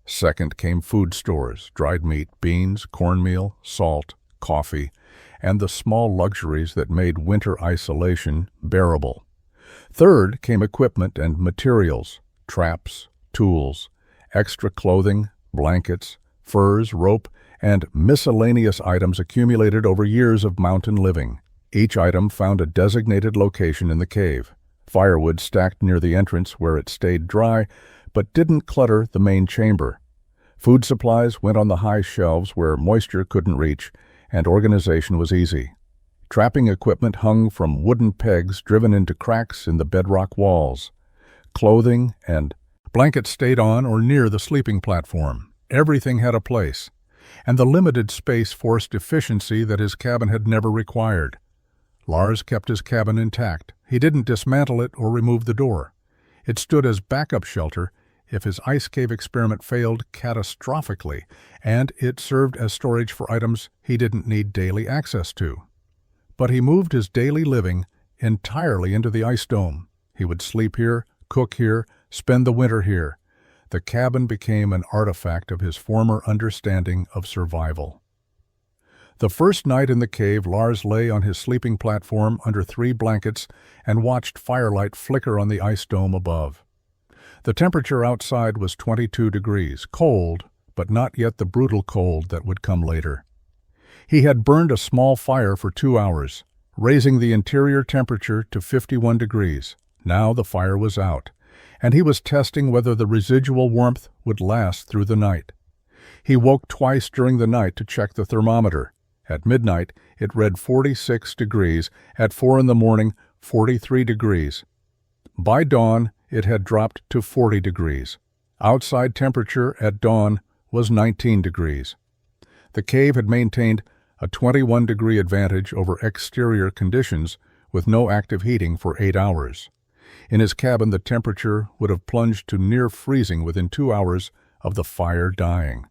Second came food stores: dried meat, beans, cornmeal, salt, coffee, and the small luxuries that made winter isolation bearable. Third came equipment and materials: traps, tools, extra clothing, blankets, furs, rope, and miscellaneous items accumulated over years of mountain living. Each item found a designated location in the cave. Firewood stacked near the entrance where it stayed dry, but didn't clutter the main chamber. Food supplies went on the high shelves where moisture couldn't reach, and organization was easy. Trapping equipment hung from wooden pegs driven into cracks in the bedrock walls. Clothing and blankets stayed on or near the sleeping platform. Everything had a place, and the limited space forced efficiency that his cabin had never required. Lars kept his cabin intact. He didn't dismantle it or remove the door. It stood as backup shelter if his ice cave experiment failed catastrophically, and it served as storage for items he didn't need daily access to. But he moved his daily living entirely into the ice dome. He would sleep here, cook here, spend the winter here. The cabin became an artifact of his former understanding of survival. The first night in the cave, Lars lay on his sleeping platform under 3 blankets and watched firelight flicker on the ice dome above. The temperature outside was 22 degrees, cold, but not yet the brutal cold that would come later. He had burned a small fire for 2 hours, raising the interior temperature to 51 degrees. Now the fire was out, and he was testing whether the residual warmth would last through the night. He woke twice during the night to check the thermometer. At midnight, it read 46 degrees. At 4 in the morning, 43 degrees. By dawn, it had dropped to 40 degrees. Outside temperature at dawn was 19 degrees. The cave had maintained a 21-degree advantage over exterior conditions with no active heating for 8 hours. In his cabin, the temperature would have plunged to near freezing within 2 hours of the fire dying.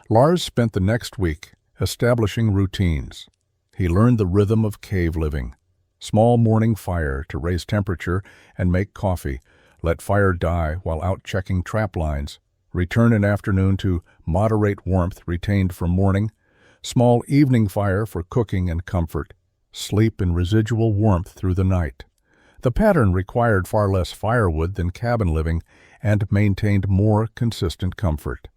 Lars spent the next week establishing routines. He learned the rhythm of cave living. Small morning fire to raise temperature and make coffee, let fire die while out checking trap lines, return in afternoon to moderate warmth retained from morning, small evening fire for cooking and comfort, sleep in residual warmth through the night. The pattern required far less firewood than cabin living and maintained more consistent comfort.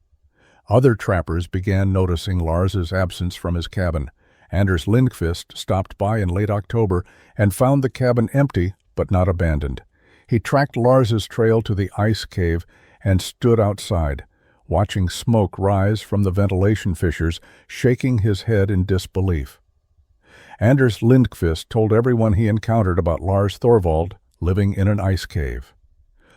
Other trappers began noticing Lars's absence from his cabin. Anders Lindqvist stopped by in late October and found the cabin empty but not abandoned. He tracked Lars's trail to the ice cave and stood outside, watching smoke rise from the ventilation fissures, shaking his head in disbelief. Anders Lindqvist told everyone he encountered about Lars Thorvald living in an ice cave.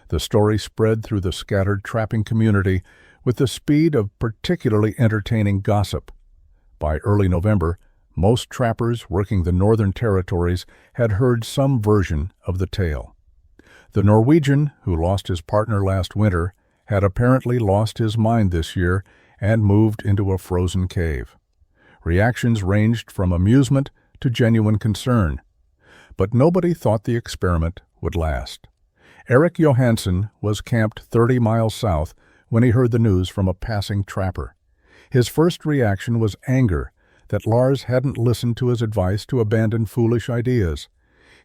The story spread through the scattered trapping community with the speed of particularly entertaining gossip. By early November, most trappers working the Northern Territories had heard some version of the tale. The Norwegian, who lost his partner last winter, had apparently lost his mind this year and moved into a frozen cave. Reactions ranged from amusement to genuine concern. But nobody thought the experiment would last. Eric Johansson was camped 30 miles south when he heard the news from a passing trapper. His first reaction was anger that Lars hadn't listened to his advice to abandon foolish ideas.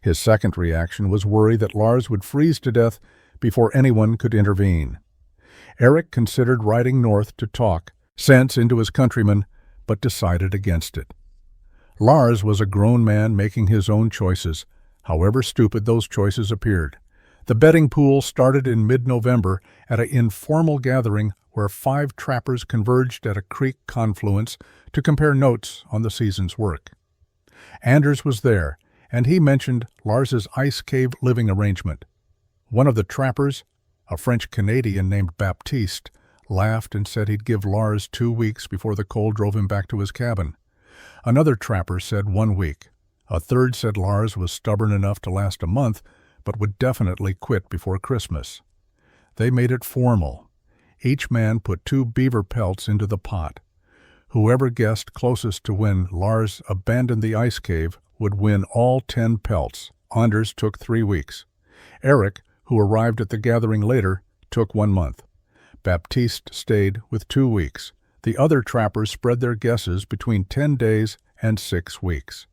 His second reaction was worry that Lars would freeze to death before anyone could intervene. Eric considered riding north to talk sense into his countrymen, but decided against it. Lars was a grown man making his own choices, however stupid those choices appeared. The betting pool started in mid-November at an informal gathering where 5 trappers converged at a creek confluence to compare notes on the season's work. Anders was there, and he mentioned Lars's ice cave living arrangement. One of the trappers, a French-Canadian named Baptiste, laughed and said he'd give Lars 2 weeks before the cold drove him back to his cabin. Another trapper said 1 week. A third said Lars was stubborn enough to last a month, but would definitely quit before Christmas. They made it formal. Each man put 2 beaver pelts into the pot. Whoever guessed closest to when Lars abandoned the ice cave would win all 10 pelts. Anders took 3 weeks. Eric, who arrived at the gathering later, took 1 month. Baptiste stayed with 2 weeks. The other trappers spread their guesses between 10 days and 6 weeks.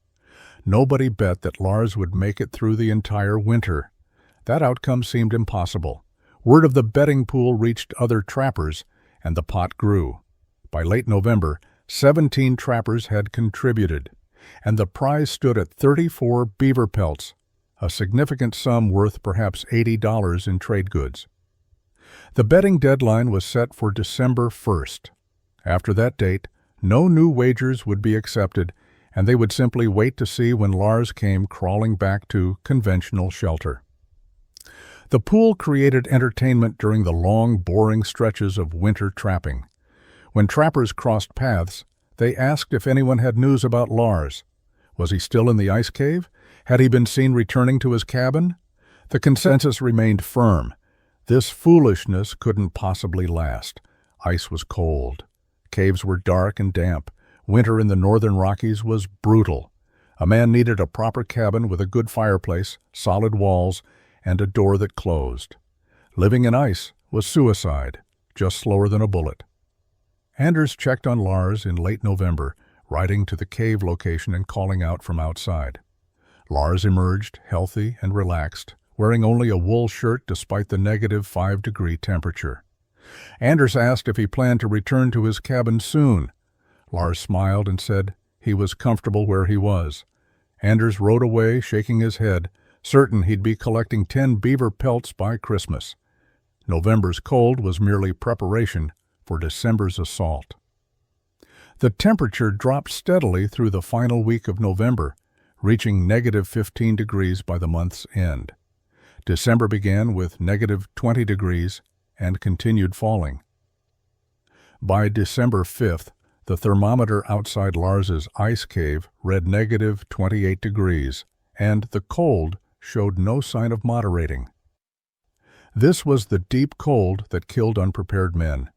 Nobody bet that Lars would make it through the entire winter. That outcome seemed impossible. Word of the betting pool reached other trappers, and the pot grew. By late November, 17 trappers had contributed, and the prize stood at 34 beaver pelts, a significant sum worth perhaps $80 in trade goods. The betting deadline was set for December 1st. After that date, no new wagers would be accepted, and they would simply wait to see when Lars came crawling back to conventional shelter. The pool created entertainment during the long, boring stretches of winter trapping. When trappers crossed paths, they asked if anyone had news about Lars. Was he still in the ice cave? Had he been seen returning to his cabin? The consensus remained firm. This foolishness couldn't possibly last. Ice was cold. Caves were dark and damp. Winter in the northern Rockies was brutal. A man needed a proper cabin with a good fireplace, solid walls, and a door that closed. Living in ice was suicide, just slower than a bullet. Anders checked on Lars in late November, riding to the cave location and calling out from outside. Lars emerged, healthy and relaxed, wearing only a wool shirt despite the negative 5-degree temperature. Anders asked if he planned to return to his cabin soon. Lars smiled and said he was comfortable where he was. Anders rode away, shaking his head, certain he'd be collecting 10 beaver pelts by Christmas. November's cold was merely preparation for December's assault. The temperature dropped steadily through the final week of November, reaching negative 15 degrees by the month's end. December began with negative 20 degrees and continued falling. By December 5th, the thermometer outside Lars's ice cave read negative 28 degrees, and the cold showed no sign of moderating. This was the deep cold that killed unprepared men,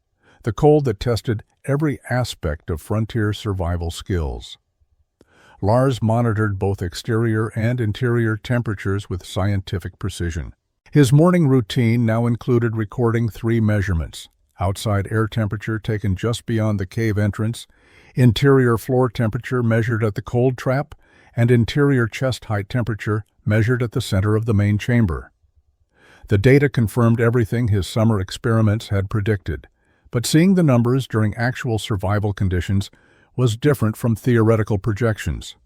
the cold that tested every aspect of frontier survival skills. Lars monitored both exterior and interior temperatures with scientific precision. His morning routine now included recording 3 measurements: outside air temperature taken just beyond the cave entrance, interior floor temperature measured at the cold trap, and interior chest height temperature measured at the center of the main chamber. The data confirmed everything his summer experiments had predicted, but seeing the numbers during actual survival conditions was different from theoretical projections.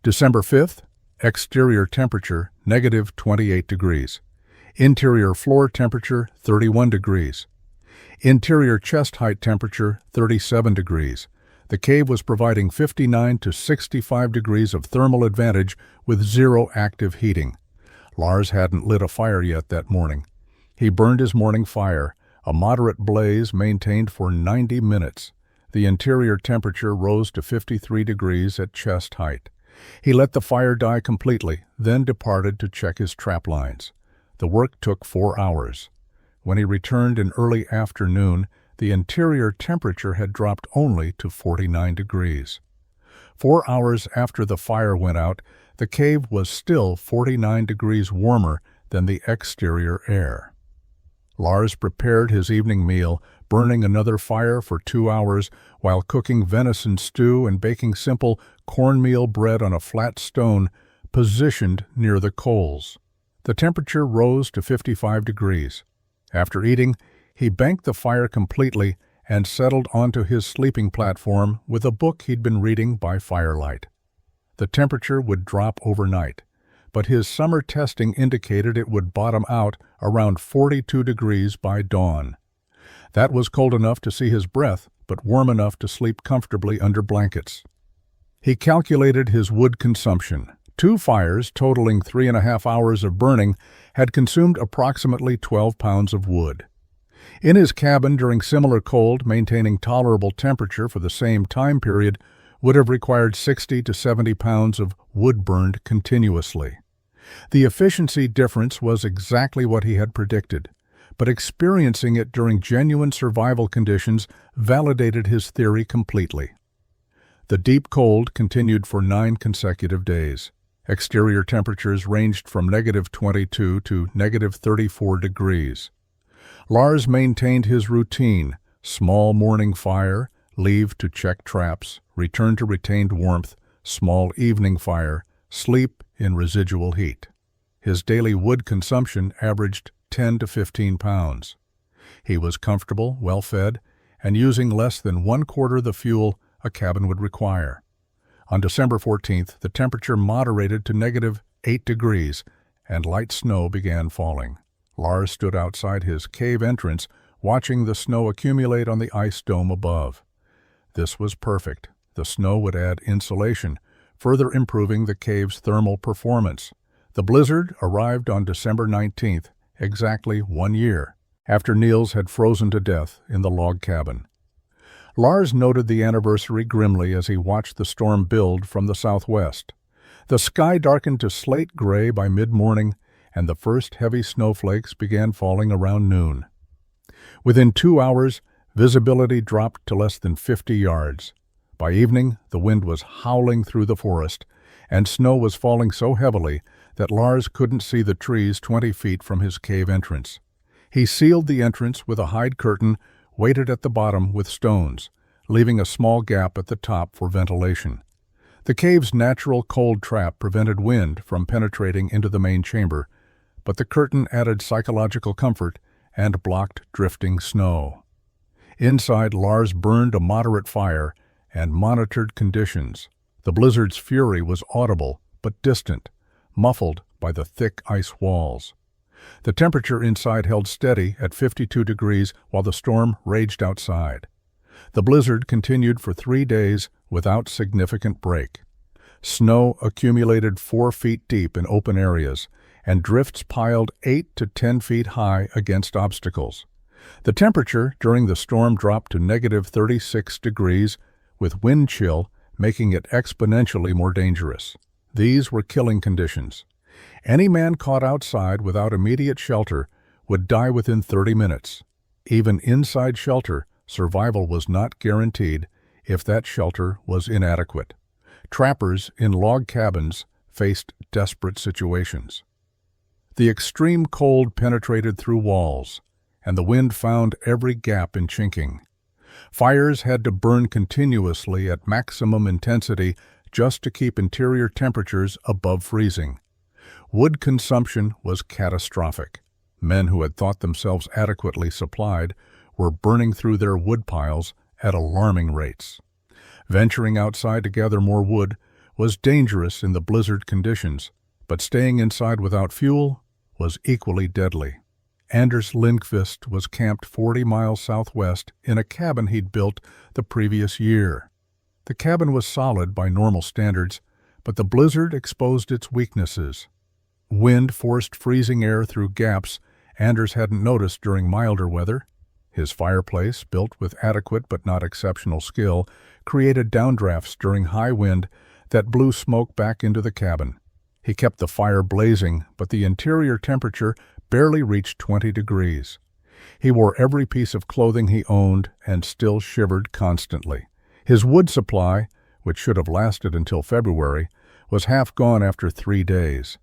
December 5th, exterior temperature -28 degrees. Interior floor temperature 31 degrees. Interior chest height temperature 37 degrees. The cave was providing 59 to 65 degrees of thermal advantage with 0 active heating. Lars hadn't lit a fire yet that morning. He burned his morning fire, a moderate blaze maintained for 90 minutes. The interior temperature rose to 53 degrees at chest height. He let the fire die completely, then departed to check his trap lines. The work took 4 hours. When he returned in early afternoon, the interior temperature had dropped only to 49 degrees. 4 hours after the fire went out, the cave was still 49 degrees warmer than the exterior air. Lars prepared his evening meal, burning another fire for 2 hours while cooking venison stew and baking simple cornmeal bread on a flat stone positioned near the coals. The temperature rose to 55 degrees. After eating, he banked the fire completely and settled onto his sleeping platform with a book he'd been reading by firelight. The temperature would drop overnight, but his summer testing indicated it would bottom out around 42 degrees by dawn. That was cold enough to see his breath, but warm enough to sleep comfortably under blankets. He calculated his wood consumption. 2 fires, totaling 3.5 hours of burning, had consumed approximately 12 pounds of wood. In his cabin during similar cold, maintaining tolerable temperature for the same time period would have required 60 to 70 pounds of wood burned continuously. The efficiency difference was exactly what he had predicted, but experiencing it during genuine survival conditions validated his theory completely. The deep cold continued for 9 consecutive days. Exterior temperatures ranged from -22 to -34 degrees. Lars maintained his routine: small morning fire, leave to check traps, return to retained warmth, small evening fire, sleep in residual heat. His daily wood consumption averaged 10 to 15 pounds. He was comfortable, well-fed, and using less than 1/4 the fuel a cabin would require. On December 14th, the temperature moderated to -8 degrees, and light snow began falling. Lars stood outside his cave entrance, watching the snow accumulate on the ice dome above. This was perfect. The snow would add insulation, further improving the cave's thermal performance. The blizzard arrived on December 19th, exactly 1 year, after Niels had frozen to death in the log cabin. Lars noted the anniversary grimly as he watched the storm build from the southwest. The sky darkened to slate gray by mid-morning, and the first heavy snowflakes began falling around noon. Within 2 hours, visibility dropped to less than 50 yards. By evening, the wind was howling through the forest, and snow was falling so heavily that Lars couldn't see the trees 20 feet from his cave entrance. He sealed the entrance with a hide curtain, weighted at the bottom with stones, leaving a small gap at the top for ventilation. The cave's natural cold trap prevented wind from penetrating into the main chamber, but the curtain added psychological comfort and blocked drifting snow. Inside, Lars burned a moderate fire and monitored conditions. The blizzard's fury was audible but distant, muffled by the thick ice walls. The temperature inside held steady at 52 degrees while the storm raged outside. The blizzard continued for 3 days without significant break. Snow accumulated 4 feet deep in open areas, and drifts piled 8 to 10 feet high against obstacles. The temperature during the storm dropped to -36 degrees, with wind chill making it exponentially more dangerous. These were killing conditions. Any man caught outside without immediate shelter would die within 30 minutes. Even inside shelter, survival was not guaranteed if that shelter was inadequate. Trappers in log cabins faced desperate situations. The extreme cold penetrated through walls, and the wind found every gap in chinking. Fires had to burn continuously at maximum intensity just to keep interior temperatures above freezing. Wood consumption was catastrophic. Men who had thought themselves adequately supplied were burning through their wood piles at alarming rates. Venturing outside to gather more wood was dangerous in the blizzard conditions, but staying inside without fuel was equally deadly. Anders Lindqvist was camped 40 miles southwest in a cabin he'd built the previous year. The cabin was solid by normal standards, but the blizzard exposed its weaknesses. Wind forced freezing air through gaps Anders hadn't noticed during milder weather. His fireplace, built with adequate but not exceptional skill, created downdrafts during high wind that blew smoke back into the cabin. He kept the fire blazing, but the interior temperature barely reached 20 degrees. He wore every piece of clothing he owned and still shivered constantly. His wood supply, which should have lasted until February, was half gone after 3 days.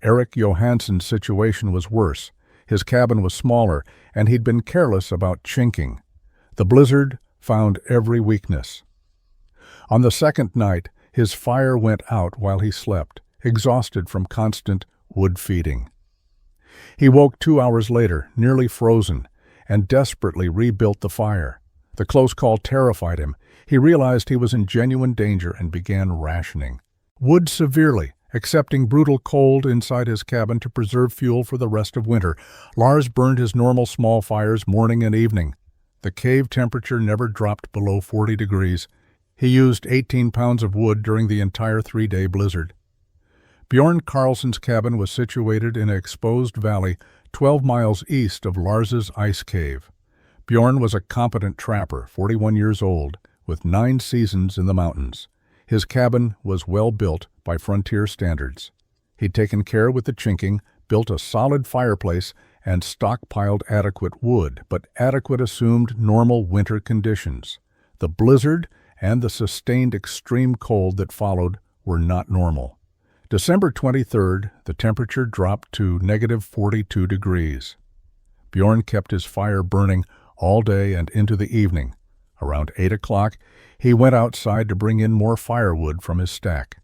Eric Johansson's situation was worse. His cabin was smaller, and he'd been careless about chinking. The blizzard found every weakness. On the second night, his fire went out while he slept, exhausted from constant wood feeding. He woke 2 hours later, nearly frozen, and desperately rebuilt the fire. The close call terrified him. He realized he was in genuine danger and began rationing wood severely, accepting brutal cold inside his cabin to preserve fuel for the rest of winter. Lars burned his normal small fires morning and evening. The cave temperature never dropped below 40 degrees. He used 18 pounds of wood during the entire 3-day blizzard. Bjorn Carlson's cabin was situated in an exposed valley 12 miles east of Lars's ice cave. Bjorn was a competent trapper, 41 years old, with 9 seasons in the mountains. His cabin was well built by frontier standards. He'd taken care with the chinking, built a solid fireplace, and stockpiled adequate wood, but adequate assumed normal winter conditions. The blizzard and the sustained extreme cold that followed were not normal. December 23rd, the temperature dropped to -42 degrees. Bjorn kept his fire burning all day and into the evening. Around 8 o'clock, he went outside to bring in more firewood from his stack.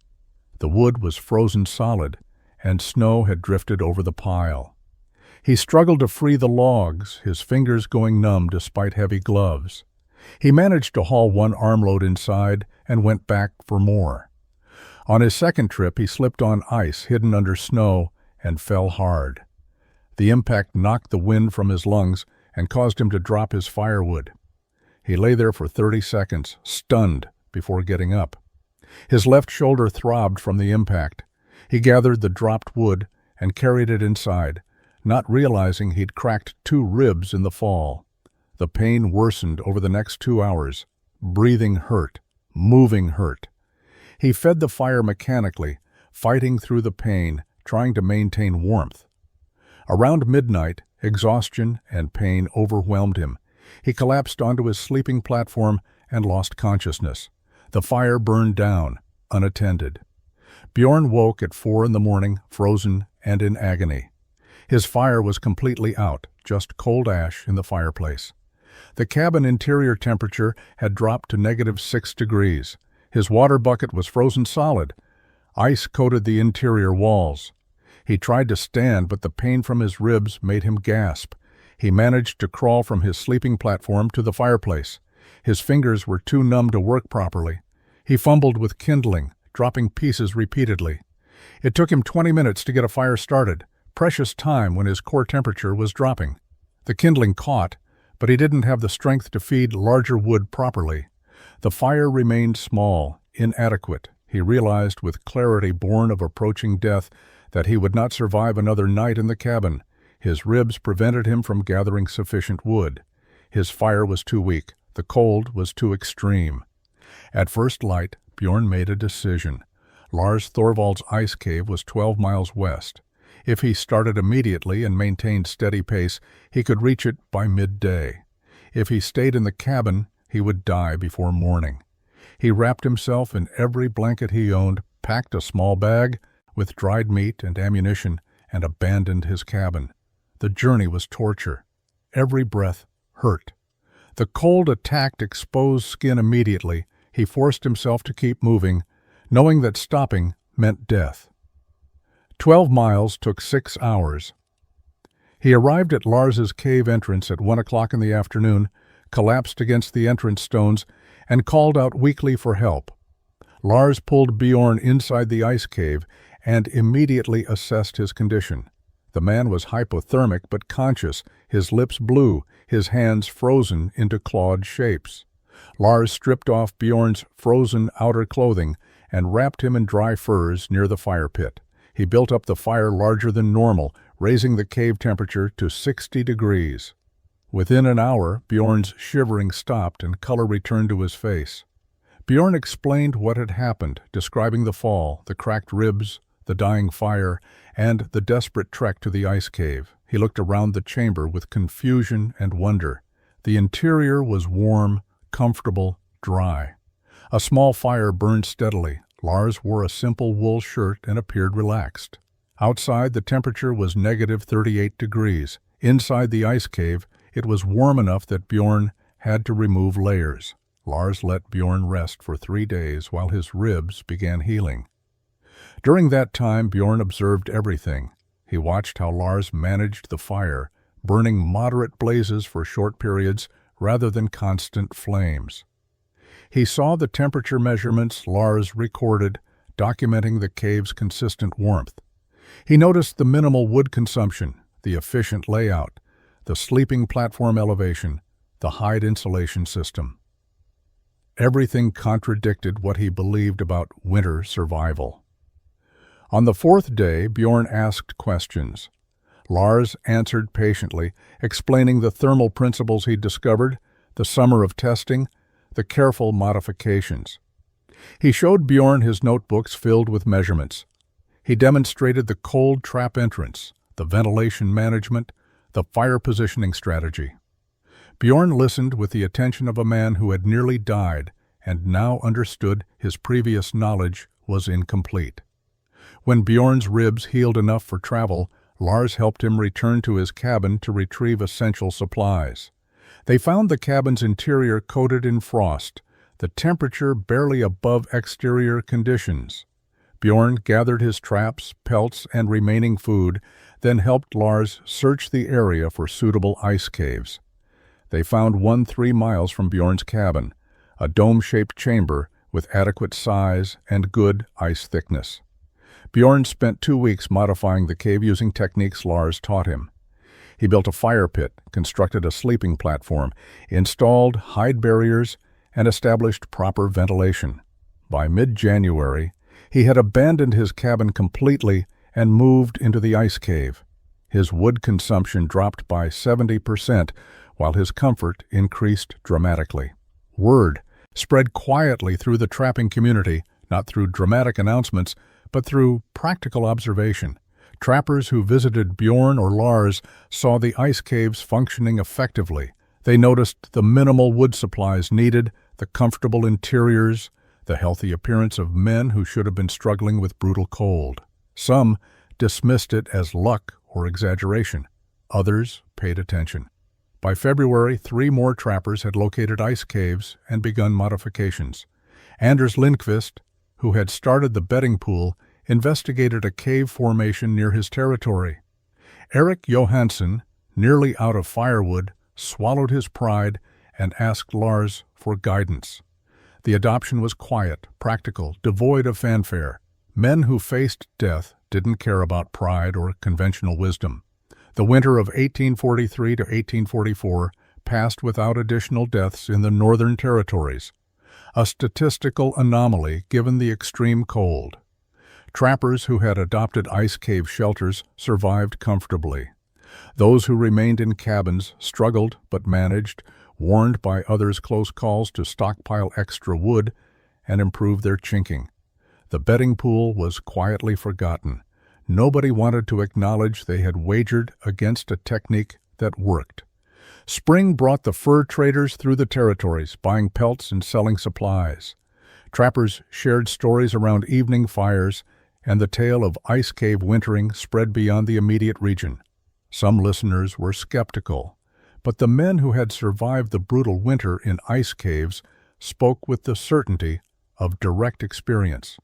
The wood was frozen solid, and snow had drifted over the pile. He struggled to free the logs, his fingers going numb despite heavy gloves. He managed to haul 1 armload inside and went back for more. On his second trip, he slipped on ice hidden under snow and fell hard. The impact knocked the wind from his lungs and caused him to drop his firewood. He lay there for 30 seconds, stunned, before getting up. His left shoulder throbbed from the impact. He gathered the dropped wood and carried it inside, not realizing he'd cracked 2 ribs in the fall. The pain worsened over the next 2 hours. Breathing hurt. Moving hurt. He fed the fire mechanically, fighting through the pain, trying to maintain warmth. Around midnight, exhaustion and pain overwhelmed him. He collapsed onto his sleeping platform and lost consciousness. The fire burned down, unattended. Bjorn woke at 4 in the morning, frozen and in agony. His fire was completely out, just cold ash in the fireplace. The cabin interior temperature had dropped to -6 degrees. His water bucket was frozen solid. Ice coated the interior walls. He tried to stand, but the pain from his ribs made him gasp. He managed to crawl from his sleeping platform to the fireplace. His fingers were too numb to work properly. He fumbled with kindling, dropping pieces repeatedly. It took him 20 minutes to get a fire started, precious time when his core temperature was dropping. The kindling caught, but he didn't have the strength to feed larger wood properly. The fire remained small, inadequate. He realized with clarity born of approaching death that he would not survive another night in the cabin. His ribs prevented him from gathering sufficient wood. His fire was too weak. The cold was too extreme. At first light, Bjorn made a decision. Lars Thorvald's ice cave was 12 miles west. If he started immediately and maintained steady pace, he could reach it by midday. If he stayed in the cabin, he would die before morning. He wrapped himself in every blanket he owned, packed a small bag with dried meat and ammunition, and abandoned his cabin. The journey was torture. Every breath hurt. The cold attacked exposed skin immediately. He forced himself to keep moving, knowing that stopping meant death. 12 miles took 6 hours. He arrived at Lars's cave entrance at 1 o'clock in the afternoon, collapsed against the entrance stones, and called out weakly for help. Lars pulled Bjorn inside the ice cave and immediately assessed his condition. The man was hypothermic but conscious, his lips blue, his hands frozen into clawed shapes. Lars stripped off Bjorn's frozen outer clothing and wrapped him in dry furs near the fire pit. He built up the fire larger than normal, raising the cave temperature to 60 degrees. Within an hour, Bjorn's shivering stopped and color returned to his face. Bjorn explained what had happened, describing the fall, the cracked ribs, the dying fire, and the desperate trek to the ice cave. He looked around the chamber with confusion and wonder. The interior was warm, comfortable, dry. A small fire burned steadily. Lars wore a simple wool shirt and appeared relaxed. Outside, the temperature was negative 38 degrees. Inside the ice cave, it was warm enough that Bjorn had to remove layers. Lars let Bjorn rest for 3 days while his ribs began healing. During that time, Bjorn observed everything. He watched how Lars managed the fire, burning moderate blazes for short periods rather than constant flames. He saw the temperature measurements Lars recorded, documenting the cave's consistent warmth. He noticed the minimal wood consumption, the efficient layout, the sleeping platform elevation, the hide insulation system. Everything contradicted what he believed about winter survival. On the 4th day, Bjorn asked questions. Lars answered patiently, explaining the thermal principles he'd discovered, the summer of testing, the careful modifications. He showed Bjorn his notebooks filled with measurements. He demonstrated the cold trap entrance, the ventilation management, the fire positioning strategy. Bjorn listened with the attention of a man who had nearly died and now understood his previous knowledge was incomplete. When Bjorn's ribs healed enough for travel, Lars helped him return to his cabin to retrieve essential supplies. They found the cabin's interior coated in frost, the temperature barely above exterior conditions. Bjorn gathered his traps, pelts, and remaining food, then helped Lars search the area for suitable ice caves. They found one 3 miles from Bjorn's cabin, a dome-shaped chamber with adequate size and good ice thickness. Bjorn spent 2 weeks modifying the cave using techniques Lars taught him. He built a fire pit, constructed a sleeping platform, installed hide barriers, and established proper ventilation. By mid-January, he had abandoned his cabin completely and moved into the ice cave. His wood consumption dropped by 70%, while his comfort increased dramatically. Word spread quietly through the trapping community, not through dramatic announcements, but through practical observation. Trappers who visited Bjorn or Lars saw the ice caves functioning effectively. They noticed the minimal wood supplies needed, the comfortable interiors, the healthy appearance of men who should have been struggling with brutal cold. Some dismissed it as luck or exaggeration. Others paid attention. By February, 3 more trappers had located ice caves and begun modifications. Anders Lindqvist, who had started the bedding pool, investigated a cave formation near his territory. Eric Johansson, nearly out of firewood, swallowed his pride and asked Lars for guidance. The adoption was quiet, practical, devoid of fanfare. Men who faced death didn't care about pride or conventional wisdom. The winter of 1843 to 1844 passed without additional deaths in the Northern Territories, a statistical anomaly given the extreme cold. Trappers who had adopted ice cave shelters survived comfortably. Those who remained in cabins struggled but managed, warned by others' close calls to stockpile extra wood and improve their chinking. The betting pool was quietly forgotten. Nobody wanted to acknowledge they had wagered against a technique that worked. Spring brought the fur traders through the territories, buying pelts and selling supplies. Trappers shared stories around evening fires, and the tale of ice cave wintering spread beyond the immediate region. Some listeners were skeptical, but the men who had survived the brutal winter in ice caves spoke with the certainty of direct experience.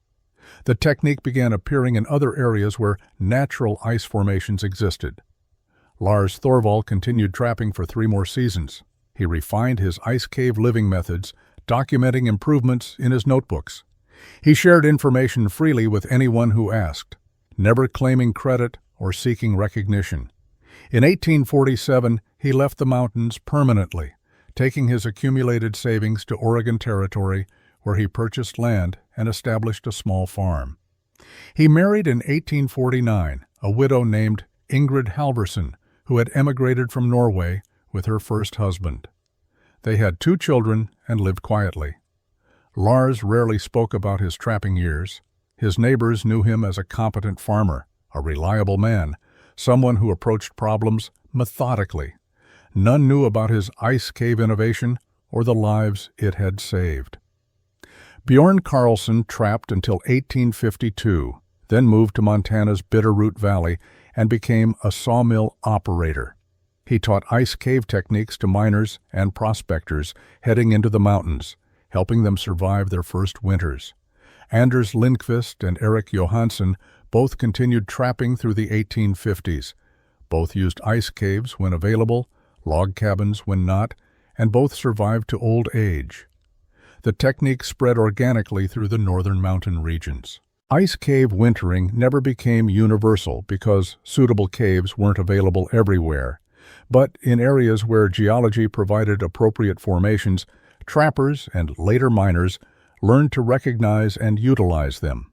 The technique began appearing in other areas where natural ice formations existed. Lars Thorvald continued trapping for 3 more seasons. He refined his ice cave living methods, documenting improvements in his notebooks. He shared information freely with anyone who asked, never claiming credit or seeking recognition. In 1847, he left the mountains permanently, taking his accumulated savings to Oregon Territory, where he purchased land and established a small farm. He married in 1849 a widow named Ingrid Halverson, who had emigrated from Norway with her first husband. They had 2 children and lived quietly. Lars rarely spoke about his trapping years. His neighbors knew him as a competent farmer, a reliable man, someone who approached problems methodically. None knew about his ice cave innovation or the lives it had saved. Bjorn Carlson trapped until 1852, then moved to Montana's Bitterroot Valley and became a sawmill operator. He taught ice cave techniques to miners and prospectors heading into the mountains, helping them survive their first winters. Anders Lindqvist and Eric Johansson both continued trapping through the 1850s. Both used ice caves when available, log cabins when not, and both survived to old age. The technique spread organically through the northern mountain regions. Ice cave wintering never became universal because suitable caves weren't available everywhere. But in areas where geology provided appropriate formations, trappers and later miners learned to recognize and utilize them.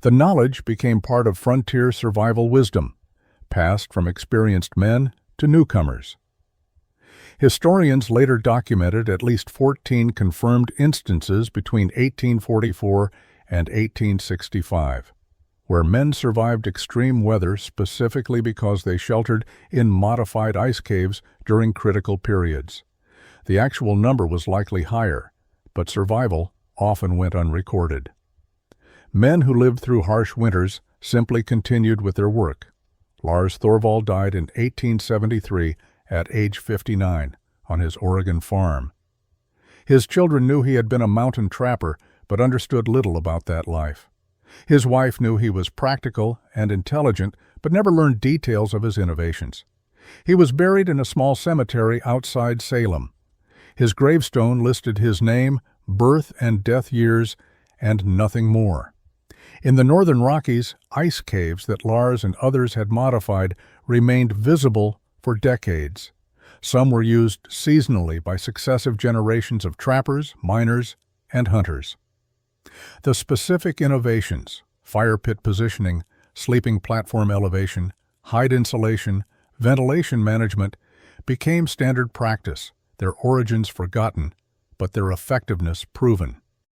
The knowledge became part of frontier survival wisdom, passed from experienced men to newcomers. Historians later documented at least 14 confirmed instances between 1844 and 1865, where men survived extreme weather specifically because they sheltered in modified ice caves during critical periods. The actual number was likely higher, but survival often went unrecorded. Men who lived through harsh winters simply continued with their work. Lars Thorvald died in 1873 at age 59 on his Oregon farm. His children knew he had been a mountain trapper, but understood little about that life. His wife knew he was practical and intelligent, but never learned details of his innovations. He was buried in a small cemetery outside Salem. His gravestone listed his name, birth and death years, and nothing more. In the northern Rockies, ice caves that Lars and others had modified remained visible for decades. Some were used seasonally by successive generations of trappers, miners, and hunters. The specific innovations, fire pit positioning, sleeping platform elevation, hide insulation, ventilation management, became standard practice, their origins forgotten, but their effectiveness proven.